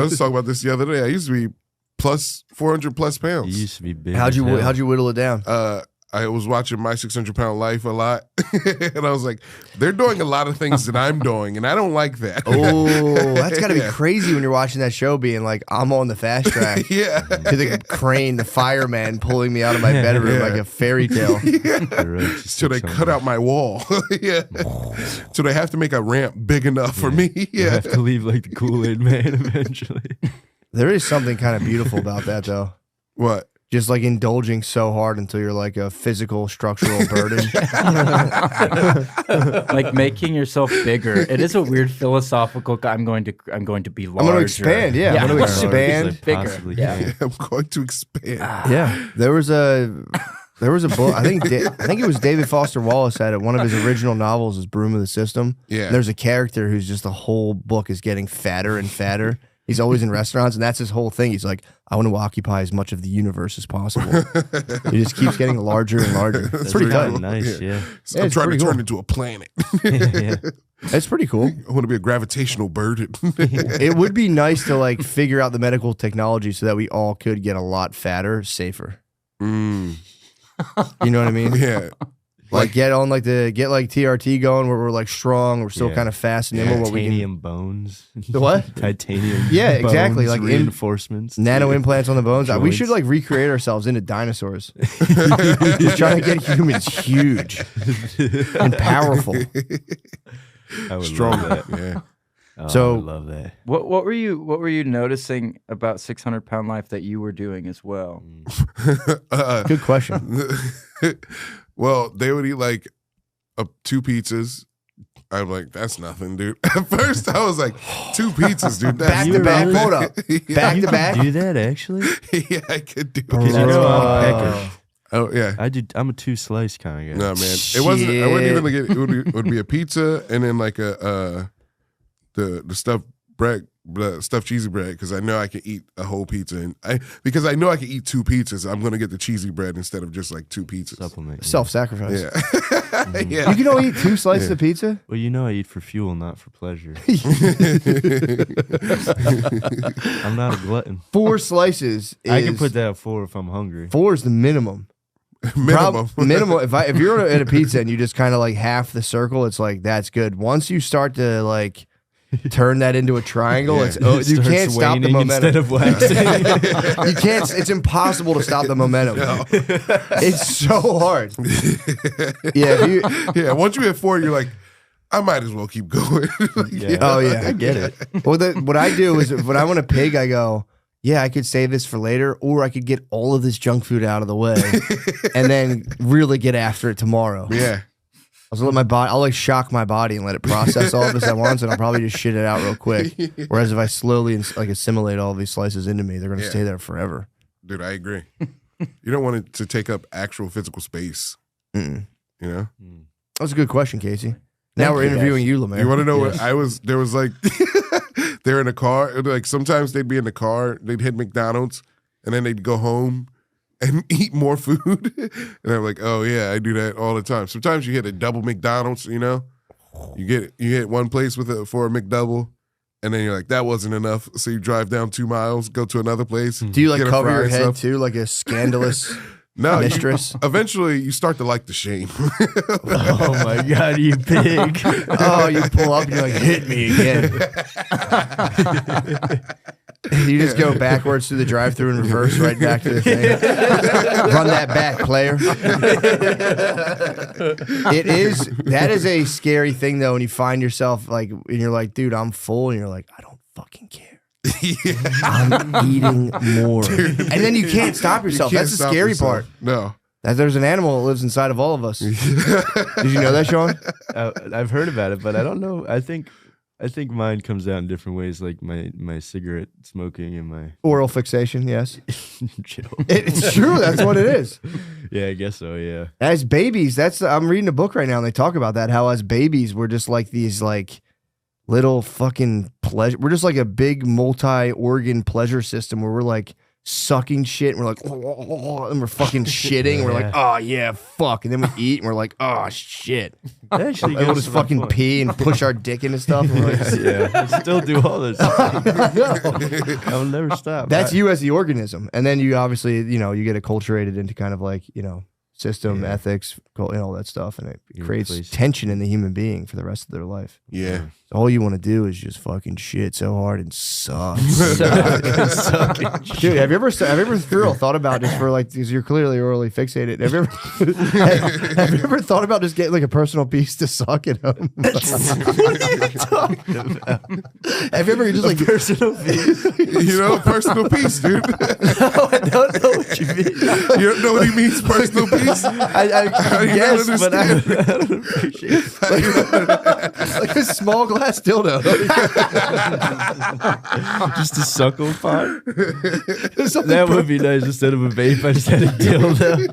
was talking about this the other day. I used to be 400 plus pounds. You used to be big. How'd you whittle it down? I was watching My 600 Pound Life a lot, and I was like, they're doing a lot of things that I'm doing, and I don't like that. Oh, that's got to be crazy when you're watching that show being like, I'm on the fast track. Yeah. To the crane, the fireman pulling me out of my bedroom like a fairy tale. Yeah. So they cut out my wall. Yeah. So they have to make a ramp big enough for me. Yeah. You have to leave like the Kool-Aid man eventually. There is something kind of beautiful about that, though. What? Just like indulging so hard until you're like a physical structural burden. Like making yourself bigger. It is a weird philosophical. I'm going to be larger. I'm going to expand. Yeah, I'm going to expand. Bigger. Yeah. I'm going to expand. Yeah, there was a book. I think it was David Foster Wallace had it. One of his original novels is Broom of the System. Yeah, and there's a character who's just the whole book is getting fatter and fatter. He's always in restaurants, and that's his whole thing. He's like, I want to occupy as much of the universe as possible. He just keeps getting larger and larger. It's pretty cool. Nice, yeah. So I'm trying to turn into a planet. Yeah. It's pretty cool. I want to be a gravitational burden. It would be nice to like figure out the medical technology so that we all could get a lot fatter, safer. Mm. You know what I mean? Yeah. Like get TRT going where we're like strong, we're still kind of fast and nimble. Titanium bones. The what? Titanium. Yeah, exactly. Bones, Like reinforcements. Nano implants on the bones. We Joints. should like recreate ourselves into dinosaurs. Just trying to get humans huge and powerful. I would Strong. love that. Yeah. Oh, So- I would love that. What were you noticing about 600 Pound Life that you were doing as well? Good question. Well, they would eat like 2 pizzas. I'm like, that's nothing, dude. At first, I was like, 2 pizzas, dude. That's Back to back. really- Hold up. Back to back. Do that actually? Yeah, I could do Because it. you know I'm Bro. pecker. Oh yeah. I'm a 2 slice kind of guy. No, man. It wasn't. I wouldn't even like it would be a pizza and then like the stuffed bread, stuffed cheesy bread, because I know I can eat a whole pizza, and because I know I can eat 2 pizzas, I'm gonna get the cheesy bread instead of just like 2 pizzas. Supplement. Self-sacrifice. Yeah. Yeah. You can only eat 2 slices of pizza? Well, you know I eat for fuel, not for pleasure. I'm not a glutton. 4 slices is... I can put that at 4 if I'm hungry. 4 is the minimum. Minimum. Minimum. If you're at a pizza and you just kind of like half the circle, it's like that's good. Once you start to like turn that into a triangle, Yeah. you can't stop the momentum. instead of waxing. You can't. It's impossible to stop the momentum. It's so hard. Yeah. Yeah. Once you hit 4, you're like, I might as well keep going. Yeah. Oh yeah. I get it. Well, what I do is when I want a pig, I go, yeah, I could save this for later, or I could get all of this junk food out of the way and then really get after it tomorrow. Yeah. I'll like shock my body and let it process all of this at once, and I'll probably just shit it out real quick. Whereas if I slowly like assimilate all of these slices into me, they're gonna stay there forever. Dude, I agree. You don't want it to take up actual physical space. Mm-mm. You know? That's a good question, Casey. Now we're interviewing you, Lemaire. You want to know what there was like, they're in a car. Like sometimes they'd be in the car, they'd hit McDonald's, and then they'd go home and eat more food. And I'm like, oh yeah, I do that all the time. Sometimes you hit a double McDonald's, you know? You hit one place for a McDouble, and then you're like, that wasn't enough. So you drive down 2 miles, go to another place. Do you like get a cover fry your and head stuff. too, like a scandalous No, mistress? eventually you start to like the shame. Oh my God, you pig. Oh, you pull up and you're like, hit me again. You just go backwards through the drive-through and reverse right back to the thing. Run that back, player. That is a scary thing though, when you find yourself like, and you're like, dude, I'm full, and you're like, I don't fucking care. I'm eating more. And then you can't stop yourself. You can't That's the stop scary yourself. part. No. That there's an animal that lives inside of all of us. Did you know that, Sean? I've heard about it, but I don't know. I think mine comes out in different ways, like my cigarette smoking and my Oral fixation, yes. chill. It's true. That's what it is. Yeah, I guess so. Yeah. As babies, I'm reading a book right now, and they talk about that, how as babies, we're just like these like little fucking pleasure. We're just like a big multi-organ pleasure system where we're like sucking shit, and we're like, oh, and we're fucking shitting, and we're like, oh yeah, fuck, and then we eat, and we're like, oh shit. That actually And we'll goes just to my fucking point. pee and push our dick into stuff. And we're like, Yeah, I still do all this. I'll never stop. that's you as the organism, and then you obviously, you get acculturated into kind of like, system, ethics, all that stuff, and it You creates replace- tension in the human being for the rest of their life. Yeah. All you want to do is just fucking shit so hard and suck. Dude, have you ever thought about just for like, because you're clearly orally fixated. Have you ever thought about just getting like a personal piece to suck at home? What are you talking about? Have you ever just like Personal piece. Personal peace, dude. I don't know what you mean. You don't know what he means, personal peace? I You guess, don't but I understand. don't appreciate it. like a small glass dildo? Just a suckle pot. That would be nice. Instead of a vape, I just had a dildo.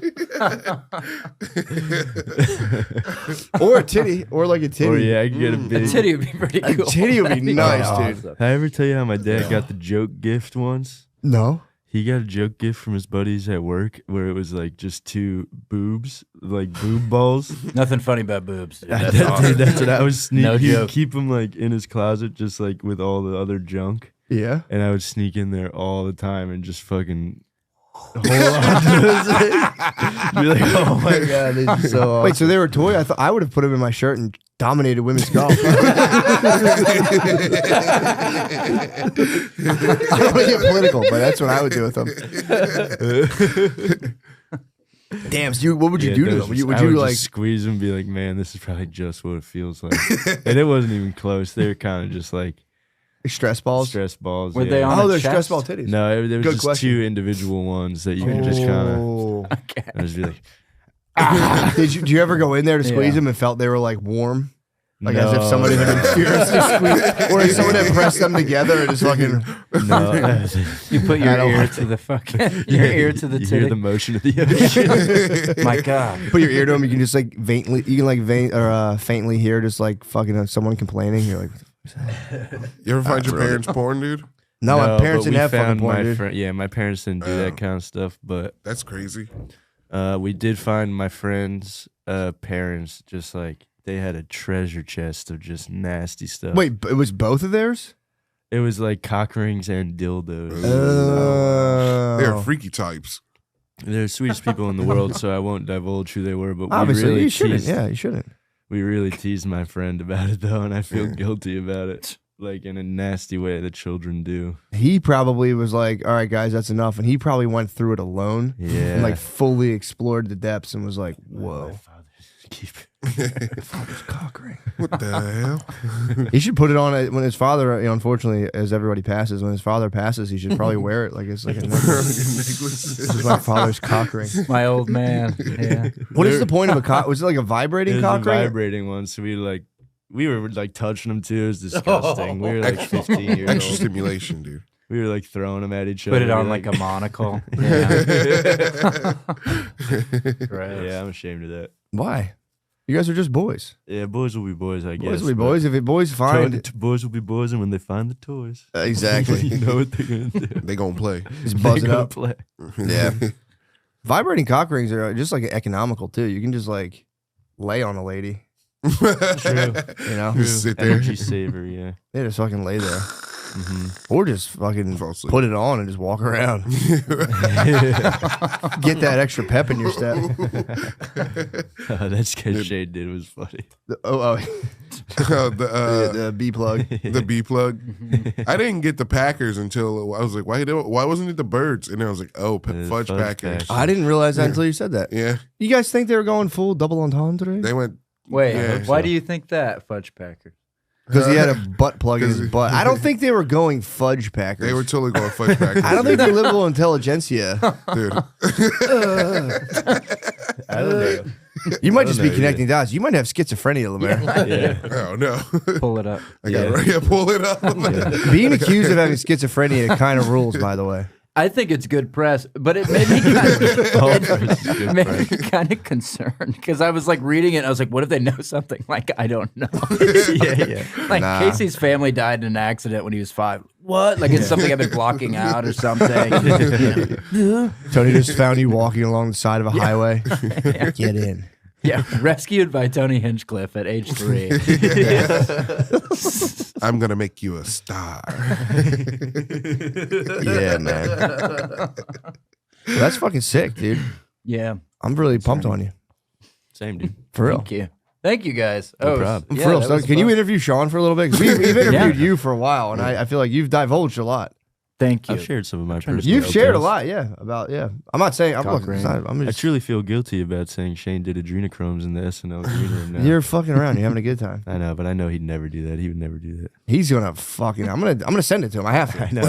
Or a titty, or like a titty. Or yeah, I could get a A big. titty would be pretty A cool. titty would be nice, dude. Awesome. Did I ever tell you how my dad got the joke gift once? No. He got a joke gift from his buddies at work where it was like just 2 boobs, like boob balls. Nothing funny about boobs. Dude. That's Dude, awesome. that's what I was sneaking. No He'd joke. keep them like in his closet, just like with all the other junk. Yeah. And I would sneak in there all the time and just fucking hold on to his Be like, oh my god, this is so awesome. Wait, so they were a toy? I thought I would have put them in my shirt and dominated women's golf. I don't want to get political, but that's what I would do with them. Damn, so what would you do to them? Would you like just squeeze them and be like, man, this is probably just what it feels like. And it wasn't even close. They were kind of just like stress balls? Stress balls. Were they on Oh, a they're chest? stress ball titties. No, there was Good just question. 2 individual ones that you could just kind of Okay. just be like, Did you ever go in there to squeeze Yeah. them and felt they were like warm? Like no, as if somebody had been furiously squeezed, or if someone had pressed them together and just fucking. no. You put your ear to the fucking your ear to the You hear titty. the motion of the ocean. My God. Put your ear to them. You can just like faintly hear just like fucking someone complaining. You're like, You ever find your parents porn, dude? no, my parents but didn't we have fucking found porn, my dude. Yeah, my parents didn't do that kind of stuff, but That's crazy. we did find my friends' parents just like they had a treasure chest of just nasty stuff. Wait, it was both of theirs? It was like cock rings and dildos. They're Oh. freaky types. They're the sweetest people in the world, so I won't divulge who they were. But Obviously, we really you shouldn't. teased. Yeah, you shouldn't. We really teased my friend about it though, and I feel guilty about it, like in a nasty way that children do. He probably was like, "All right, guys, that's enough," and he probably went through it alone Yeah, and like fully explored the depths and was like, "Whoa." keep Father's cock ring. What the hell? He should put it on when his father. Unfortunately, as everybody passes, when his father passes, he should probably wear it like it's like a necklace. This is my father's cock ring. My old man. Yeah. What is the point of a cock? Was it like a It vibrating was cock a ring? vibrating one, so we were like touching them too. It was disgusting. We were like 15 years Extra old. stimulation, dude. We were like throwing them at each other. Put it We on were, like a monocle. Yeah. Right. Yeah, I'm ashamed of that. Why? You guys are just boys. Yeah, boys will be boys, I guess. Boys will be but boys. If boys find boys will be boys, and when they find the toys, exactly, you know what they're gonna do. They gonna play. just buzz it They're gonna up. play. Yeah. Vibrating cock rings are just like economical too. You can just like lay on a lady, True. you know? Just sit there. Energy saver, yeah. They just fucking lay there. Mm-hmm. Or just fucking Fall asleep. put it on and just walk around. Get that extra pep in your step. That sketch Shade did was funny. The B plug. The B plug. I didn't get the Packers until I was like, why wasn't it the Birds? And I was like, oh, fudge Fudge Packers. Packers. I didn't realize that until you said that. Yeah, You guys think they were going full double entendre? they went. Wait, Yeah. why do you think that, Fudge Packer? Because he had a butt plug in his butt. I don't think they were going fudge packers. They were totally going fudge Packers. I don't think they're liberal intelligentsia. dude. I don't know. You might just be know connecting dots. You might have schizophrenia, Lemaire. Yeah. Oh no, Pull it up. I got it. Yeah, pull it up. Being accused of having schizophrenia kind of rules, by the way. I think it's good press, but it made me kind of concerned because I was like reading it. And I was like, what if they know something like I don't know? Yeah. Like Nah. Casey's family died in an accident when he was 5. What? Like it's something I've been blocking out or something. Tony just found you walking along the side of a highway. Get in. Yeah, rescued by Tony Hinchcliffe at age 3. I'm gonna make you a star. Yeah, man. Well, that's fucking sick, dude. Yeah, I'm really pumped on you. Same, dude. For real. thank you. Thank you guys. problem. I'm for real. that So was can you fun. interview Sean for a little bit? 'Cause we've interviewed you for a while, and I feel like you've divulged a lot. Thank you. I've shared some of my trying to- personal You've shared a tales. lot, yeah. I'm not saying. I'm, Cock look, ring. it's not, I'm I just. truly feel guilty about saying Shane did adrenochromes in the SNL green room now. You're fucking around. You're having a good time. I know, but I know he'd never do that. He would never do that. He's gonna fucking. I'm gonna send it to him. I have to. I know.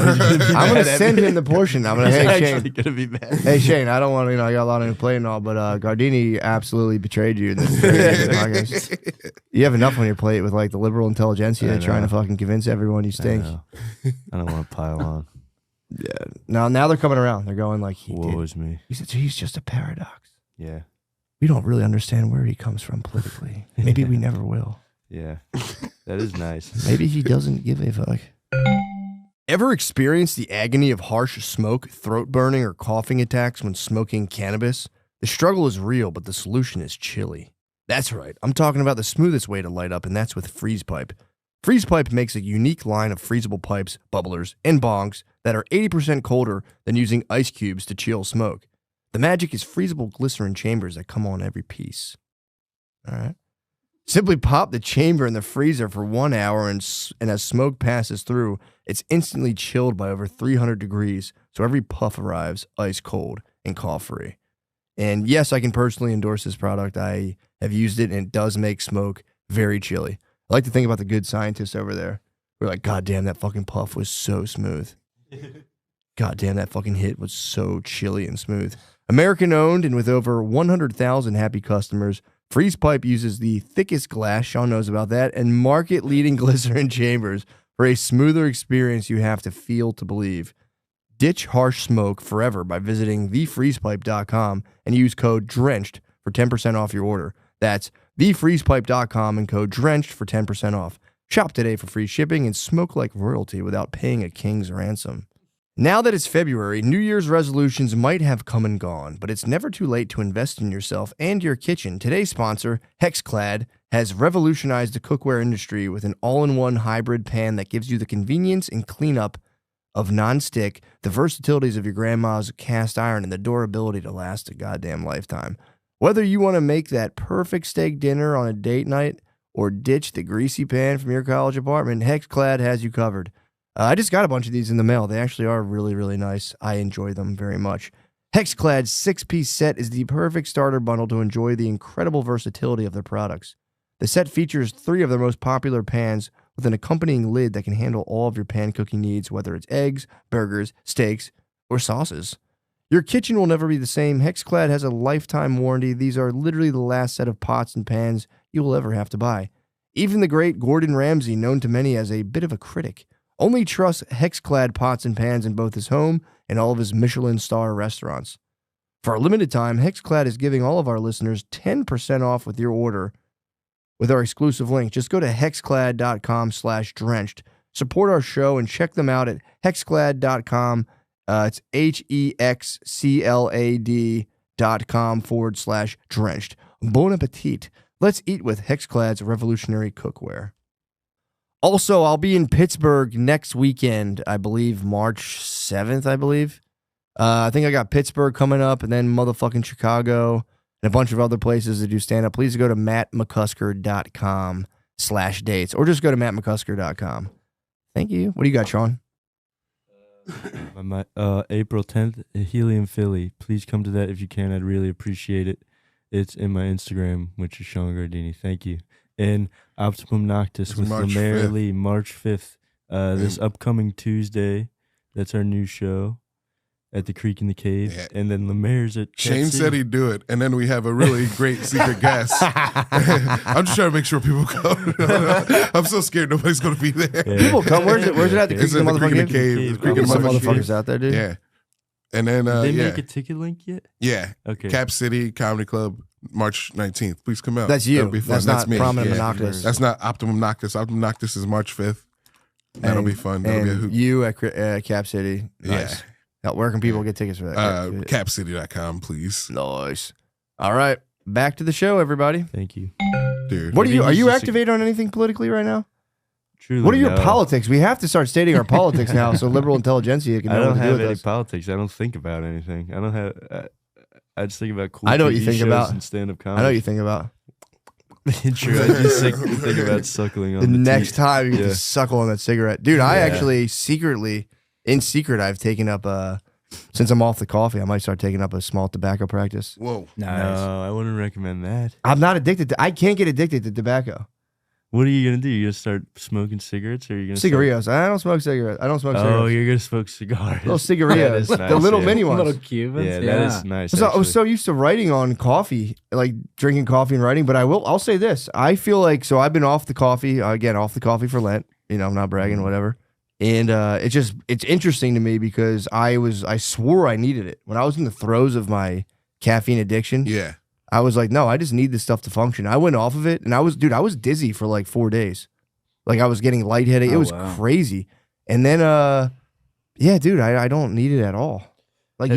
I'm gonna send him the portion. I'm gonna. He's Hey actually Shane. gonna be mad. Hey Shane. I don't want to. I got a lot on your plate and all, but Gardini absolutely betrayed you in this podcast. You have enough on your plate with like the liberal intelligentsia I know. trying to fucking convince everyone you I stink. know. I don't want to pile on. Yeah. Now they're coming around. They're going like Woe is me. he said he's just a paradox. Yeah. We don't really understand where he comes from politically. Maybe we never will. Yeah. That is nice. Maybe he doesn't give a fuck. Ever experienced the agony of harsh smoke, throat burning, or coughing attacks when smoking cannabis? The struggle is real, but the solution is chili. That's right. I'm talking about the smoothest way to light up, and that's with freeze pipe. Freeze Pipe makes a unique line of freezable pipes, bubblers, and bongs that are 80% colder than using ice cubes to chill smoke. The magic is freezable glycerin chambers that come on every piece. All right. Simply pop the chamber in the freezer for 1 hour, and as smoke passes through, it's instantly chilled by over 300 degrees, so every puff arrives ice cold and cough-free. And yes, I can personally endorse this product. I have used it, and it does make smoke very chilly. I like to think about the good scientists over there. We're like, God damn, that fucking puff was so smooth. God damn, that fucking hit was so chilly and smooth. American owned and with over 100,000 happy customers, Freeze Pipe uses the thickest glass, Sean knows about that, and market-leading glycerin chambers for a smoother experience you have to feel to believe. Ditch harsh smoke forever by visiting thefreezepipe.com and use code DRENCHED for 10% off your order. That's thefreezepipe.com and code DRENCHED for 10% off. Shop today for free shipping and smoke like royalty without paying a king's ransom. Now that it's February, New Year's resolutions might have come and gone, but it's never too late to invest in yourself and your kitchen. Today's sponsor, Hexclad, has revolutionized the cookware industry with an all-in-one hybrid pan that gives you the convenience and cleanup of non-stick, the versatilities of your grandma's cast iron, and the durability to last a goddamn lifetime. Whether you want to make that perfect steak dinner on a date night or ditch the greasy pan from your college apartment, Hexclad has you covered. I just got a bunch of these in the mail. They actually are really, really nice. I enjoy them very much. Hexclad's 6-piece set is the perfect starter bundle to enjoy the incredible versatility of their products. The set features 3 of their most popular pans with an accompanying lid that can handle all of your pan cooking needs, whether it's eggs, burgers, steaks, or sauces. Your kitchen will never be the same. Hexclad has a lifetime warranty. These are literally the last set of pots and pans you will ever have to buy. Even the great Gordon Ramsay, known to many as a bit of a critic, only trusts Hexclad pots and pans in both his home and all of his Michelin star restaurants. For a limited time, Hexclad is giving all of our listeners 10% off with your order with our exclusive link. Just go to hexclad.com/drenched. Support our show and check them out at hexclad.com. It's HEXCLAD.com/drenched. Bon appetit. Let's eat with Hexclad's revolutionary cookware. Also, I'll be in Pittsburgh next weekend, I believe, March 7th, I believe. I think I got Pittsburgh coming up and then motherfucking Chicago and a bunch of other places to do stand-up. Please go to mattmccusker.com/dates or just go to mattmccusker.com. Thank you. What do you got, Sean? April 10th, Helium Philly. Please come to that if you can. I'd really appreciate it. It's in my Instagram, which is Sean Gardini. Thank you. And Optimum Noctis with Lemaire Lee, March 5th. This upcoming Tuesday. That's our new show at the Creek in the Cave. Yeah. And then Lemaire's at Shane said he'd do it. And then we have a really great secret guest. I'm just trying to make sure people come. I'm so scared nobody's going to be there. Yeah. People come. Where's it at? The Creek in the motherfucking Cave. Creek in the motherfuckers out there, dude. Yeah. And then, did they make a ticket link yet? Yeah. Okay. Cap City Comedy Club, March 19th. Please come out. That's you. That'll be fun. That's not me. Prominent Noctis. That's not Optimum Noctis. Optimum Noctis is March 5th. That'll be fun. That'll be a hoop. You at Cap City. Nice. Yeah. Now, where can people get tickets for that? Capcity.com, please. Nice. All right. Back to the show, everybody. Thank you. Dude. What are you activated on anything politically right now? Truly, what are your politics? We have to start stating our politics now so liberal intelligentsia can know what to do with us. I don't have any politics. I don't think about anything. I don't have. I just think about cool I know what TV you think shows about. and stand-up comedy. I know what you think about. True. I just think about suckling on the next teeth. time you get to suckle on that cigarette. Dude, I actually in secret, I've taken up since I'm off the coffee, I might start taking up a small tobacco practice. Whoa. Nice. No, I wouldn't recommend that. I'm not addicted I can't get addicted to tobacco. What are you gonna do? You gonna start smoking cigarettes, or are you gonna cigarillos? I don't smoke cigarettes. I don't smoke cigarettes. Oh, you're gonna smoke cigars. Little cigarillos, nice, the little mini ones. Little Cubans. Yeah, that is nice. So I was so used to writing on coffee, like drinking coffee and writing. But I'll say this: I feel like I've been off the coffee off the coffee for Lent. You know, I'm not bragging, whatever. And it's interesting to me because I swore I needed it when I was in the throes of my caffeine addiction. Yeah. I was like, no, I just need this stuff to function. I went off of it, and I was dizzy for like 4 days. Like I was getting lightheaded. It was crazy. And then, dude, I don't need it at all. Like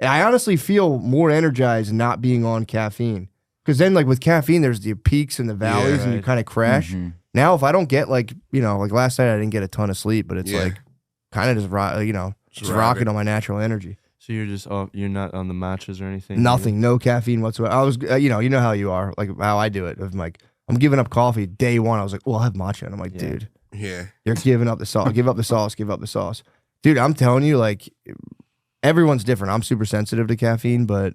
I honestly feel more energized not being on caffeine. Because then, like with caffeine, there's the peaks and the valleys, and you kind of crash. Mm-hmm. Now, if I don't get like last night I didn't get a ton of sleep, but it's Yeah. like kind of just just rocking on my natural energy. So you're just off, you're not on the matches or anything? Nothing, no caffeine whatsoever. I was, you know how you are, like how I do it. I'm like, I'm giving up coffee day one. I was like, well, I'll have matcha. And I'm like, dude, you're giving up the sauce. Give up the sauce. Give up the sauce. Dude, I'm telling you, like, everyone's different. I'm super sensitive to caffeine, but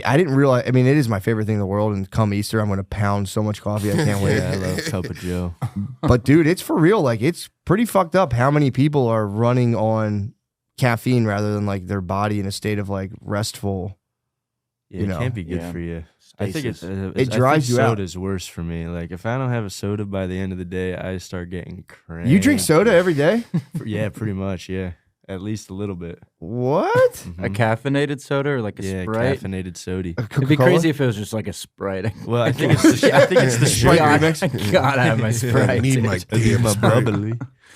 I didn't realize, I mean, it is my favorite thing in the world. And come Easter, I'm going to pound so much coffee. I can't wait. Yeah, I love Cup of Joe. But dude, it's for real. Like, it's pretty fucked up how many people are running on caffeine rather than like their body in a state of like restful. Yeah, it can't be good for you. I think it drives you out. Soda's worse for me. Like if I don't have a soda by the end of the day, I start getting crazy. You drink soda every day? Yeah, pretty much. Yeah, at least a little bit. What? Mm-hmm. A caffeinated soda or like a Sprite? Caffeinated soda. It'd be crazy if it was just like a Sprite. Well, I think it's the Sprite sugar. remix. God, I have my Sprite. I need my damn my Sprite. bubbly.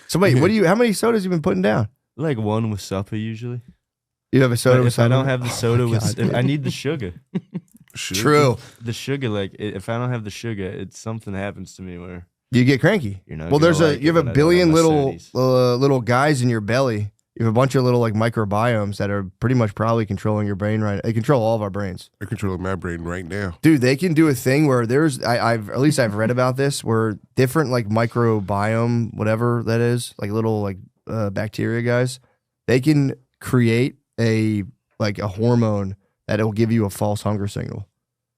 So wait, how many sodas you been putting down? Like one with supper usually. You have a soda But with if I something? don't have the soda with, I need the sugar. True. The sugar, like if I don't have the sugar, it's something happens to me where You get cranky. you're not. Well, gonna like you have it a when I don't billion have my little sodies. little guys in your belly. You have a bunch of little like microbiomes that are pretty much probably controlling your brain right. They control all of our brains. They're controlling my brain right now. Dude, they can do a thing where I've at least I've read about this where different like microbiome, whatever that is, like little like bacteria guys, they can create a hormone that will give you a false hunger signal.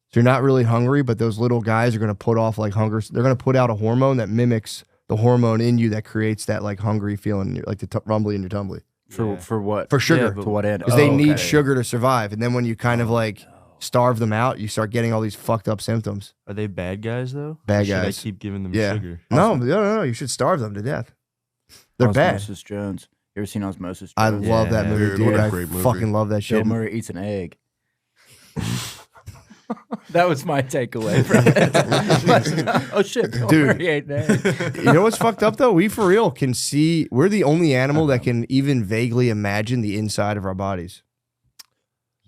So you're not really hungry, but those little guys are going to put off like hunger. They're going to put out a hormone that mimics the hormone in you that creates that like hungry feeling, like the rumbly in your tumbly. For what? For sugar. Yeah, but To what end? Because they need okay. sugar to survive. And then when you kind of like starve them out, you start getting all these fucked up symptoms. Are they bad guys though? Bad Or should guys. I keep giving them Yeah. sugar? No. You should starve them to death. They're bad. Osmosis Jones. You ever seen Osmosis I Jones? love that Yeah, movie, dude, dude. what a I great movie. fucking love that Bill shit. Murray eats an egg. That was my takeaway from it. Oh shit, Bill Dude. Murray ate an egg. You know what's fucked up though? We for real can see. We're the only animal that can even vaguely imagine the inside of our bodies.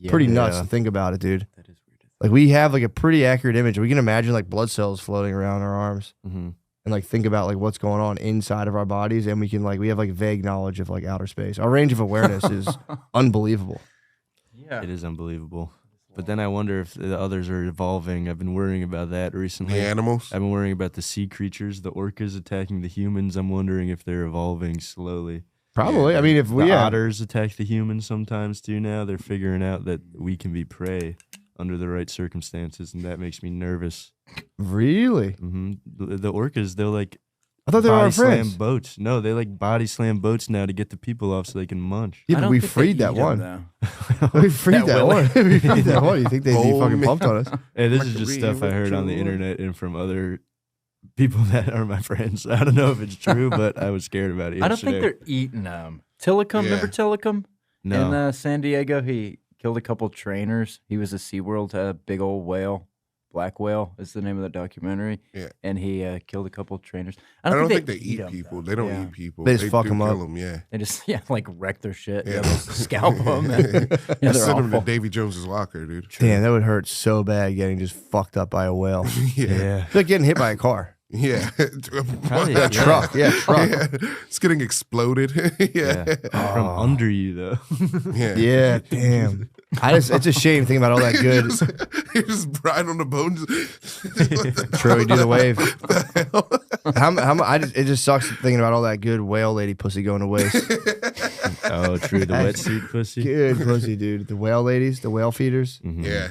Pretty nuts to think about it, dude. That is weird. Like we have like a pretty accurate image. We can imagine like blood cells floating around our arms Mm-hmm. and like think about like what's going on inside of our bodies, and we can like we have like vague knowledge of like outer space. Our range of awareness is unbelievable. Yeah. It is unbelievable. But then I wonder if the others are evolving. I've been worrying about that recently. The animals. I've been worrying about the sea creatures, the orcas attacking the humans. I'm wondering if they're evolving slowly. Probably. I mean, if we The otters attack the humans sometimes too now. They're figuring out that we can be prey under the right circumstances, and that makes me nervous. really, The orcas, they're like I thought they were our body slam friends. boats. No, they like body slam boats now to get the people off so they can munch. Yeah, I but don't we think they freed eat that 'em, one. though. We freed that Willie. one. We freed that one. You think they'd be Oh, fucking man. pumped on us? Hey, this Like is the just stuff I heard on the ritual. internet and from other people that are my friends. I don't know if it's true, but I was scared about it I don't think yesterday. they're eating them. Tillicum, Yeah. remember Tillicum? No. In San Diego, he killed a couple trainers. He was a SeaWorld big old whale. Black Whale is the name of the documentary. Yeah. And he killed a couple trainers. I don't think they 'em, eat people. though. They don't Yeah. eat people. They just fuck do 'em up. kill 'em, yeah. They just like wreck their shit. Yeah. Yeah, they'll scalp them. I they're sent them to awful. Davy Jones's locker, dude. Damn, that would hurt so bad getting just fucked up by a whale. Yeah. It's like getting hit by a car. Yeah. Probably, A truck. Yeah, truck. Yeah. It's getting exploded. Yeah. yeah. From under you, though. Yeah. Yeah, damn. It's a shame thinking about all that good. You're just riding on the bones. Troy, do the wave. hell? It just sucks thinking about all that good whale lady pussy going to waste. Oh, true. The wetsuit pussy. Good pussy, dude. The whale ladies, the whale feeders. Mhm. Yeah.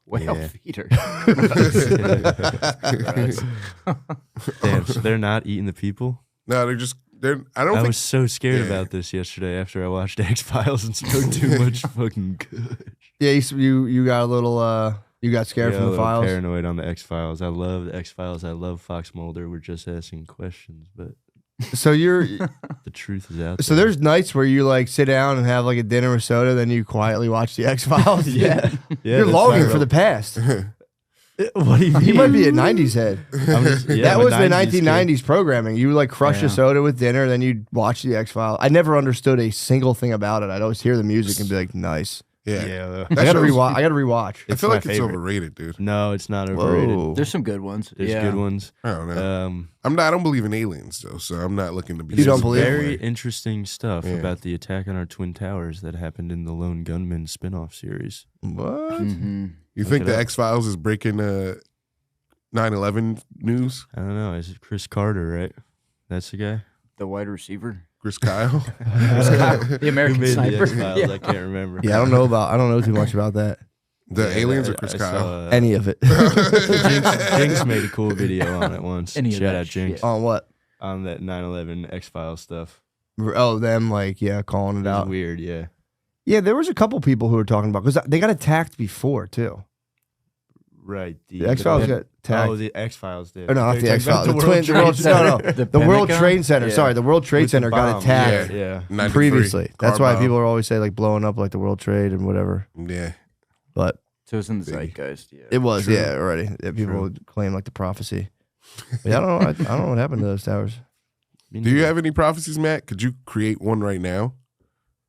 Whale Yeah. feeder. Damn, so they're not eating the people? No, they're I don't I think was so scared Yeah. about this yesterday after I watched X-Files and smoked too much fucking good. Yeah, you got a little you got scared Yeah, from a the little files. paranoid on the X-Files. I love the X-Files. I love Fox Mulder. We're just asking questions, but So you're the truth is out so there. there's nights where you like sit down and have like a dinner with soda, then you quietly watch the X Files. Yeah. Yeah, You're that's longing my for the past. What do you mean? You might be a '90s head. That I'm a was the 90s kid. 1990s programming. You would like crush Yeah. a soda with dinner, then you'd watch the X Files. I never understood a single thing about it. I'd always hear the music and be like, nice. Yeah. I gotta rewatch. I gotta rewatch. I feel my like it's favorite. overrated, dude. No, it's not overrated. Whoa. There's some good ones. There's good ones. I don't know. I don't believe in aliens though, so I'm not looking to be. You don't believe- Very interesting stuff Yeah. about the attack on our Twin Towers that happened in the Lone Gunman spin-off series. What? Mm-hmm. You Look think it the up. X-Files is breaking 9/11 news? I don't know. Is it Chris Carter, right? That's the guy? The wide receiver. Chris Kyle. The Who American made the sniper. X-Files? Yeah. I can't remember. Yeah, I don't know too much about that. The Yeah, aliens I- or Chris I Kyle? saw, Any of it. Jinx made a cool video on it once. Any of Shout that out Jinx. shit. On what? On that 9/11 X-Files stuff. Oh, them like calling it It was out. weird, yeah. Yeah, there was a couple people who were talking about because they got attacked before too. Right. The X-Files got attacked. Oh, the X-Files did. Or no, not You're the talking X-Files. about The Twins. The The World Pentagon? Trade Center. Yeah. Sorry, the World Trade With the Center got bomb. attacked Yeah. 93, previously. That's why car people bomb. are always say like blowing up like the World Trade and whatever. Yeah. But So it's in the zeitgeist. Yeah. it was, True. yeah, already. Yeah, people would claim like the prophecy. But yeah, I don't know. I don't know what happened to those towers. Do you have any prophecies, Matt? Could you create one right now?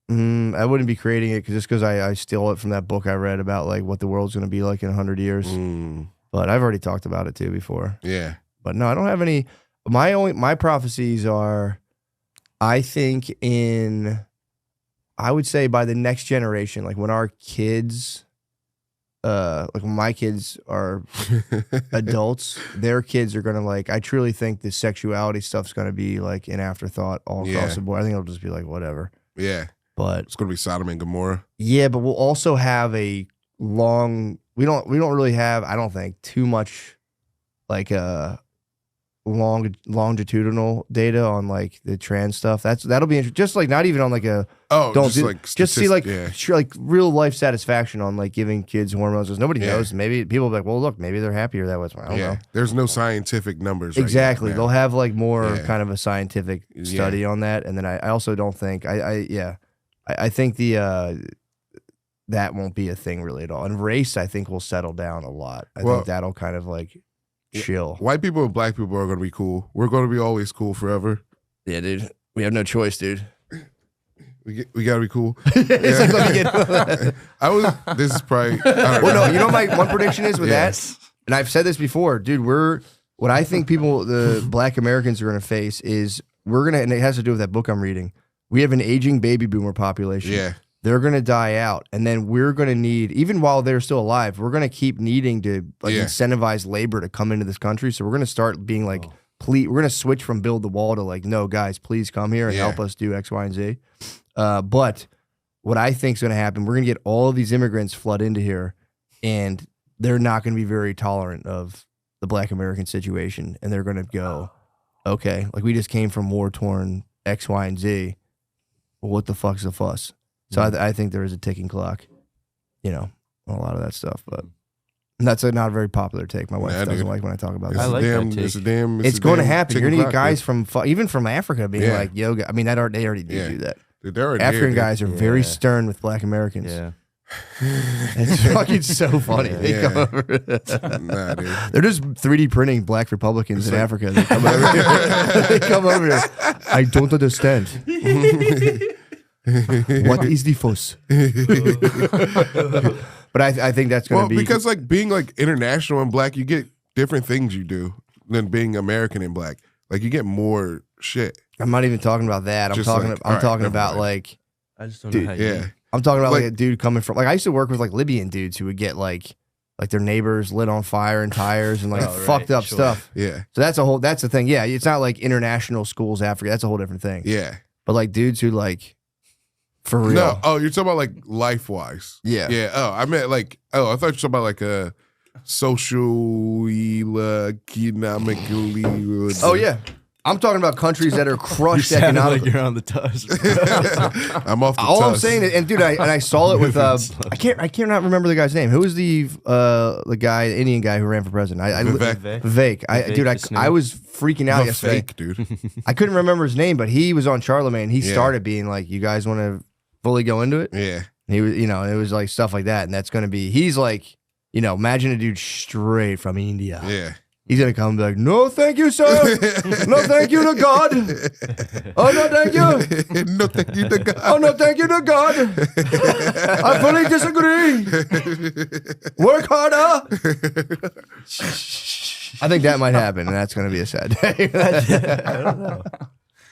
I wouldn't be creating it just because I steal it from that book I read about like what the world's going to be like in 100 years. But I've already talked about it too before. Yeah. But no, I don't have any. My prophecies are, I think I would say by the next generation, like when our kids, like when my kids are adults, their kids are gonna like. I truly think the sexuality stuff's gonna be like an afterthought all across Yeah. the board. I think it'll just be like whatever. Yeah. But It's going to be Sodom and Gomorrah. yeah, but we'll also have a long. We don't really have. I don't think too much like longitudinal data on like the trans stuff. That'll be interesting. Just like not even on like a Oh, don't just do, like just see like yeah. like real life satisfaction on like giving kids hormones because nobody Yeah. knows. Maybe people will be like, well, look, maybe they're happier that way. I don't know. There's no scientific numbers. Exactly. Right They'll have like more Yeah. kind of a scientific study on that. And then I also don't think I think that won't be a thing really at all. And race, I think, will settle down a lot. I Well- think that'll kind of like chill. White people and black people are going to be cool. We're going to be always cool forever. Yeah, dude. We have no choice, dude. We got to be cool. It's like, let me get. This is probably. I don't Well, know. no, you know what my one prediction is with Yeah. that? And I've said this before, dude, what I think the black Americans are going to face is and it has to do with that book I'm reading. We have an aging baby boomer population. Yeah. They're going to die out. And then we're going to need, even while they're still alive, we're going to keep needing to like incentivize labor to come into this country. So we're going to start being like, please, we're going to switch from build the wall to like, no, guys, please come here and help us do X, Y, and Z. But what I think is going to happen, we're going to get all of these immigrants flood into here and they're not going to be very tolerant of the black American situation. And they're going to go, okay, like we just came from war-torn X, Y, and Z. Well, what the fuck's the fuss? So I think there is a ticking clock, on a lot of that stuff. But that's not a very popular take. My wife doesn't like when I talk about It's that. I like that take. It's going to happen. You're going to get guys from. even from Africa being like, yoga. I mean, they already do that. Dude, African guys are very stern with black Americans. Yeah. It's fucking so funny. They come over. Nah, dude. They're just 3D printing black Republicans in Africa. They come over here. They come over here. I don't understand. What is the fuss? But I think that's going to be because like being like international and black, you get different things you do than being American and black. Like you get more shit. I'm not even talking about that. I'm Just talking. like, I'm all right, talking never about mind. like. I just don't Dude, know how you Yeah. I'm talking about like Like- a dude coming from like I used to work with like Libyan dudes who would get like their neighbors lit on fire and tires and like Oh, right, fucked up sure. stuff. Yeah. So that's the thing. Yeah, it's not like international schools Africa. That's a whole different thing. Yeah. But like dudes who like for real. No. Oh, you're talking about like life wise. Yeah. Yeah. Oh, I meant like. Oh, I thought you were talking about like a socially, economically. Oh yeah. I'm talking about countries that are You crushed sound like economically. you're on the tusk. I'm off the All I'm tusk. saying is, and dude, I saw it with Moving slow. I cannot remember the guy's name. Who was the guy, the Indian guy who ran for president? Vivek. Vivek. Vivek I was freaking out The yesterday. fake, dude. I couldn't remember his name, but he was on Charlemagne. He Yeah. started being like, "You guys want to fully go into it?" Yeah. And he was, it was like stuff like that, and that's going to be. He's like, imagine a dude straight from India. Yeah. He's gonna come and be like, "No, thank you, sir. No, thank you to God. Oh no, thank you. No, thank you to God. Oh no, thank you to God. I fully disagree. Work harder." I think that might happen, and that's gonna be a sad day. I don't know.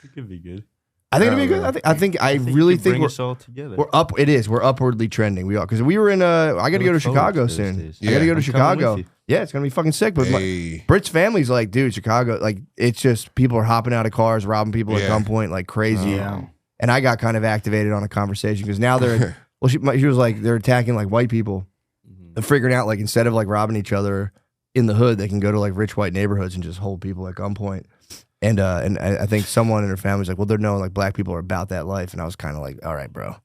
It could be good. I think it'll be good. I really think bring us all together. we're up. It is. We're upwardly trending. We are because we were in. I got to go to Chicago soon. I got to go to I'm coming Chicago. with you. Yeah, it's gonna be fucking sick. But Britt's family's like, dude, Chicago. Like, it's just people are hopping out of cars, robbing people at gunpoint, like crazy. Yeah. And I got kind of activated on a conversation because now they're. Well, she was like, they're attacking like white people, and figuring out like instead of like robbing each other in the hood, they can go to like rich white neighborhoods and just hold people at gunpoint. And I think someone in her family's like, well, they're knowing like black people are about that life. And I was kind of like, all right, bro.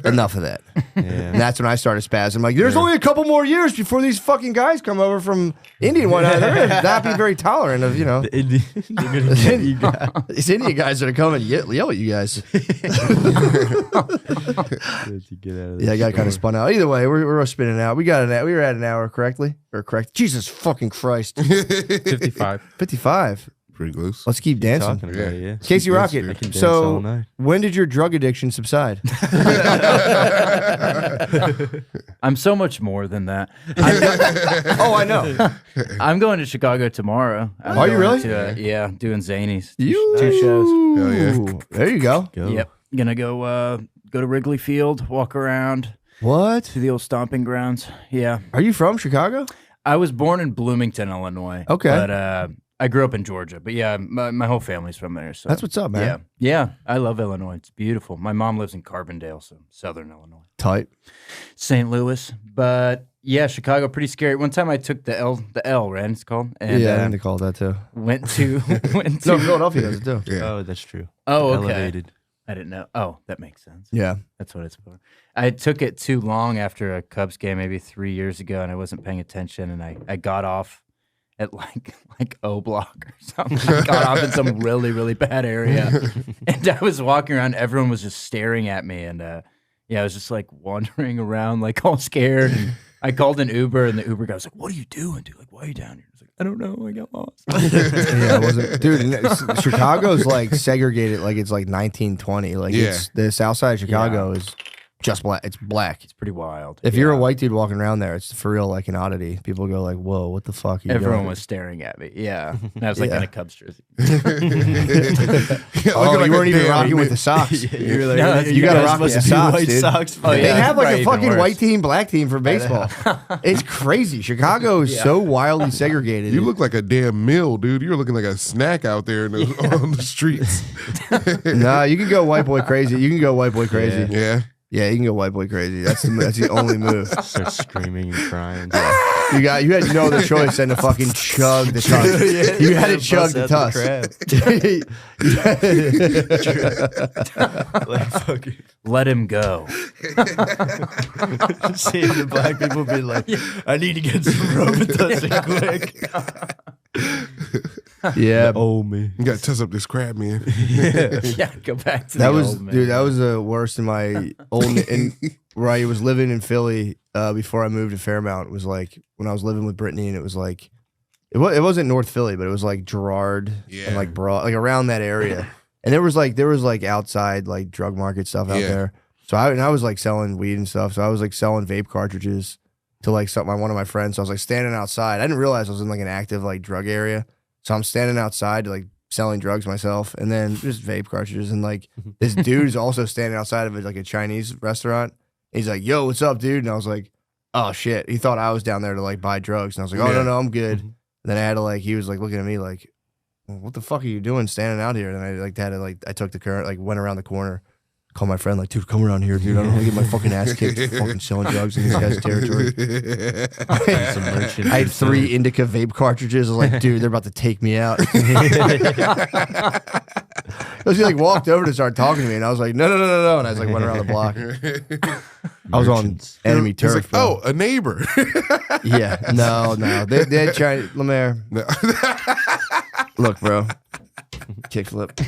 Enough of that. Yeah. And that's when I started spazzing. I'm like, there's only a couple more years before these fucking guys come over from India and whatnot. They're gonna not be very tolerant of, you know. They're gonna get you guys. These Indian guys are gonna come and yell at you guys. To get out of Yeah, I got store. kind of spun out. Either way, we're spinning out. We were at an hour correctly or correct. Jesus fucking Christ. 55. 55. Pretty close. Let's keep dancing. Talking about it, yeah. Casey Yes, Rocket. dude. I can dance all So night. when did your drug addiction subside? I'm so much more than that. Oh, I know. I'm going to Chicago tomorrow. I'm Are you going really? To, yeah, doing Zanies. You Two shows. Hell yeah. There you go. Go. Yep. Gonna go to Wrigley Field, walk around What? to the old stomping grounds. Yeah. Are you from Chicago? I was born in Bloomington, Illinois. Okay. But I grew up in Georgia. But yeah, my whole family's from there. So That's what's up, man. yeah. Yeah. I love Illinois. It's beautiful. My mom lives in Carbondale, so southern Illinois. Tight. St. Louis. But yeah, Chicago, pretty scary. One time I took the L, right? It's called. And Yeah, I think they call it that too. went to No, Philadelphia does it too. Yeah. Oh, that's true. Oh, okay. Elevated. I didn't know. Oh, that makes sense. Yeah. That's what it's for. I took it too long after a Cubs game, maybe 3 years ago, and I wasn't paying attention, and I got off at like O Block or something. I got off in some really, really bad area, and I was walking around. Everyone was just staring at me, and yeah, I was just like wandering around, like all scared. And I called an Uber, and the Uber guy was like, "What are you doing, dude? Like, why are you down here?" I was like, "I don't know. I got lost." Yeah, it wasn't, dude. Chicago's like segregated, like it's like 1920. Like it's the South Side of Chicago is just black. It's black. It's pretty wild. If you're a white dude walking around there, it's for real like an oddity. People go like, "Whoa, what the fuck?" Are you Everyone doing? was staring at me. Yeah, and I was like Yeah. in a Cubs jersey. Oh, you weren't even rocking with the socks. You're like, No, you gotta rock with the socks, white dude. socks. Oh, They yeah. have like Probably a even fucking worse. white team, black team for baseball. It's crazy. Chicago is so wildly segregated. You look like a damn mill, dude. You're looking like a snack out there on the streets. Nah, you can go white boy crazy. You can go white boy crazy. Yeah. Yeah, you can go white boy crazy. That's the only move. Start screaming and crying. You had no other choice than to fucking chug the tusk. You had to chug the tusk. Like fucking Let him go. seeing the black people be like, I need to get some Robitussin quick. Yeah, Oh me. You got to tuss up this crab, man. Yeah, go back to that the was old man. dude. That was the worst in my old where I was living in Philly before I moved to Fairmount. Was like when I was living with Brittany, and it was like it wasn't North Philly, but it was like Girard and like Broad, like around that area. And there was like outside like drug market stuff out there. So I was like selling weed and stuff. So I was like selling vape cartridges to like one of my friends. So I was like standing outside. I didn't realize I was in like an active like drug area. So I'm standing outside like selling drugs myself, and then just vape cartridges. And like this dude's also standing outside of it, like a Chinese restaurant. He's like, "Yo, what's up, dude?" And I was like, "Oh shit." He thought I was down there to like buy drugs, and I was like, "Oh no, I'm good." And then I had to like, he was like looking at me like, well, "What the fuck are you doing standing out here?" And I like had to like, I took the current, like went around the corner, called my friend like, "Dude, come around here, dude. I don't want to get my fucking ass kicked for fucking selling drugs in this guy's territory." Some merchant I had 3 indica vape cartridges. I was like, "Dude, they're about to take me out." He like walked over to start talking to me, and I was like, no. And I was like, went around the block. I was on enemy He's turf. like, bro. oh, a neighbor. Yeah, no. They had Chinese. Lemaire. No. Look, bro. Kickflip.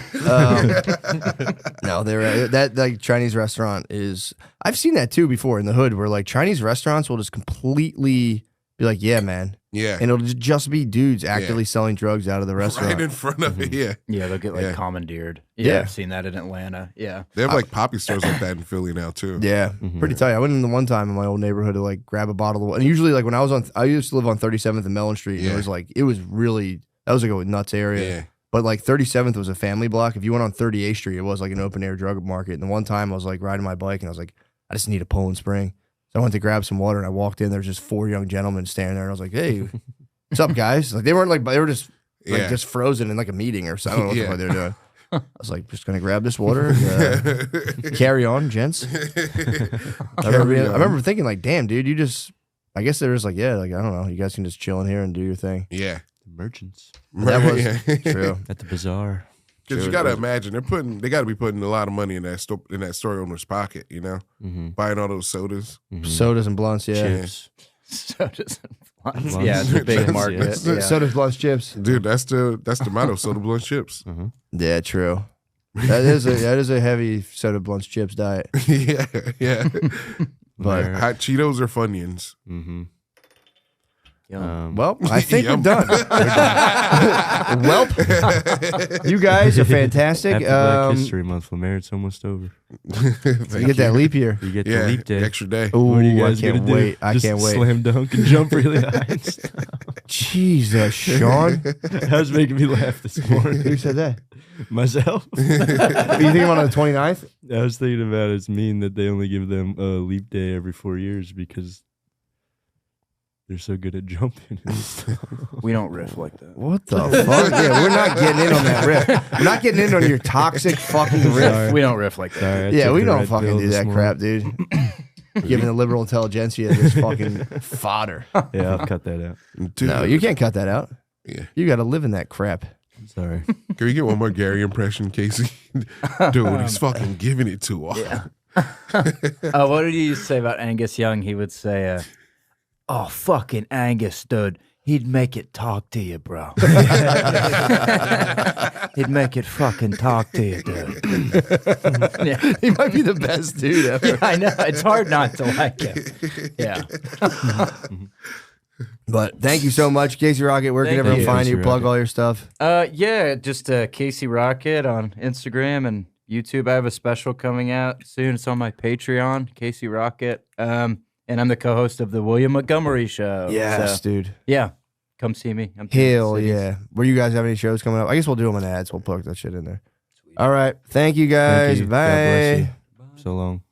No, they're that like Chinese restaurant is. I've seen that too before in the hood, where like Chinese restaurants will just completely be like, "Yeah, man, Yeah. And it'll just be dudes actively selling drugs out of the restaurant. Right in front of it, yeah. Yeah, they'll get like commandeered. Yeah. I've seen that in Atlanta. Yeah. They have like poppy stores like that in Philly now too. Yeah, pretty tight. I went in the one time in my old neighborhood to like grab a bottle of water. And usually like when I used to live on 37th and Mellon Street. And it was really, that was like a nuts area. Yeah. But like 37th was a family block. If you went on 38th Street, it was like an open air drug market. And the one time I was like riding my bike and I was like, I just need a Poland Spring. So I went to grab some water and I walked in. There was just 4 young gentlemen standing there. And I was like, hey, what's up, guys? Like they weren't like, they were just like just frozen in like a meeting or something. I don't know what they were doing. I was like, just gonna grab this water. And, carry on, gents. I remember thinking like, damn, dude, you just. I guess there was like, yeah, like I don't know, you guys can just chill in here and do your thing. Yeah, The merchants That was true. at the bazaar. because you got to imagine they got to be putting a lot of money in that store owner's pocket. You know, buying all those sodas, Sodas and blunts, yeah. Chips. Sodas and blunts. Yeah, it's a big market. Yeah. Sodas, blunts, chips. dude. That's the motto: soda, blunt, chips. Yeah, true. That is a heavy soda, blunts, chips diet. yeah. But Hot Cheetos or Funyuns? well, I think we're done. Well, you guys are fantastic. Happy Black History Month, Lemaire. It's almost over. You get that leap year. You get the leap day. extra day. Ooh, What are you I guys can't gonna do? wait. I Just can't wait. Slam dunk and jump really high. Jesus, Sean. That was making me laugh this morning. Who said that? Myself. Are you thinking on the 29th? I was thinking about it's mean that they only give them a leap day every 4 years because they're so good at jumping. We don't riff like that. What the fuck? Yeah, we're not getting in on that riff. We're not getting in on your toxic fucking riff. We don't riff like that. Sorry, I Yeah, took we a don't red fucking pill do this that morning. crap, dude. Giving the liberal intelligentsia this fucking fodder. Yeah, I'll cut that out. Dude, No, you can't cut that out. Yeah. You got to live in that crap. Sorry. Can we get one more Gary impression, Casey? Dude, he's fucking giving it to her. What did you say about Angus Young? He would say, "Oh, fucking Angus, dude. He'd make it talk to you, bro. He'd make it fucking talk to you, dude." Yeah. He might be the best dude ever. Yeah, I know. It's hard not to like him. Yeah. But thank you so much, Casey Rocket. Where can Thank everyone you. find you? Casey Plug Rocket. all your stuff. Yeah, just Casey Rocket on Instagram and YouTube. I have a special coming out soon. It's on my Patreon, Casey Rocket. And I'm the co-host of the William Montgomery Show. Yes, So, dude. yeah. Come see me. I'm doing Hell cities. yeah. Where you guys have any shows coming up? I guess we'll do them in ads. We'll plug that shit in there. All right. Thank you guys. Thank you. Bye. God bless you. So long.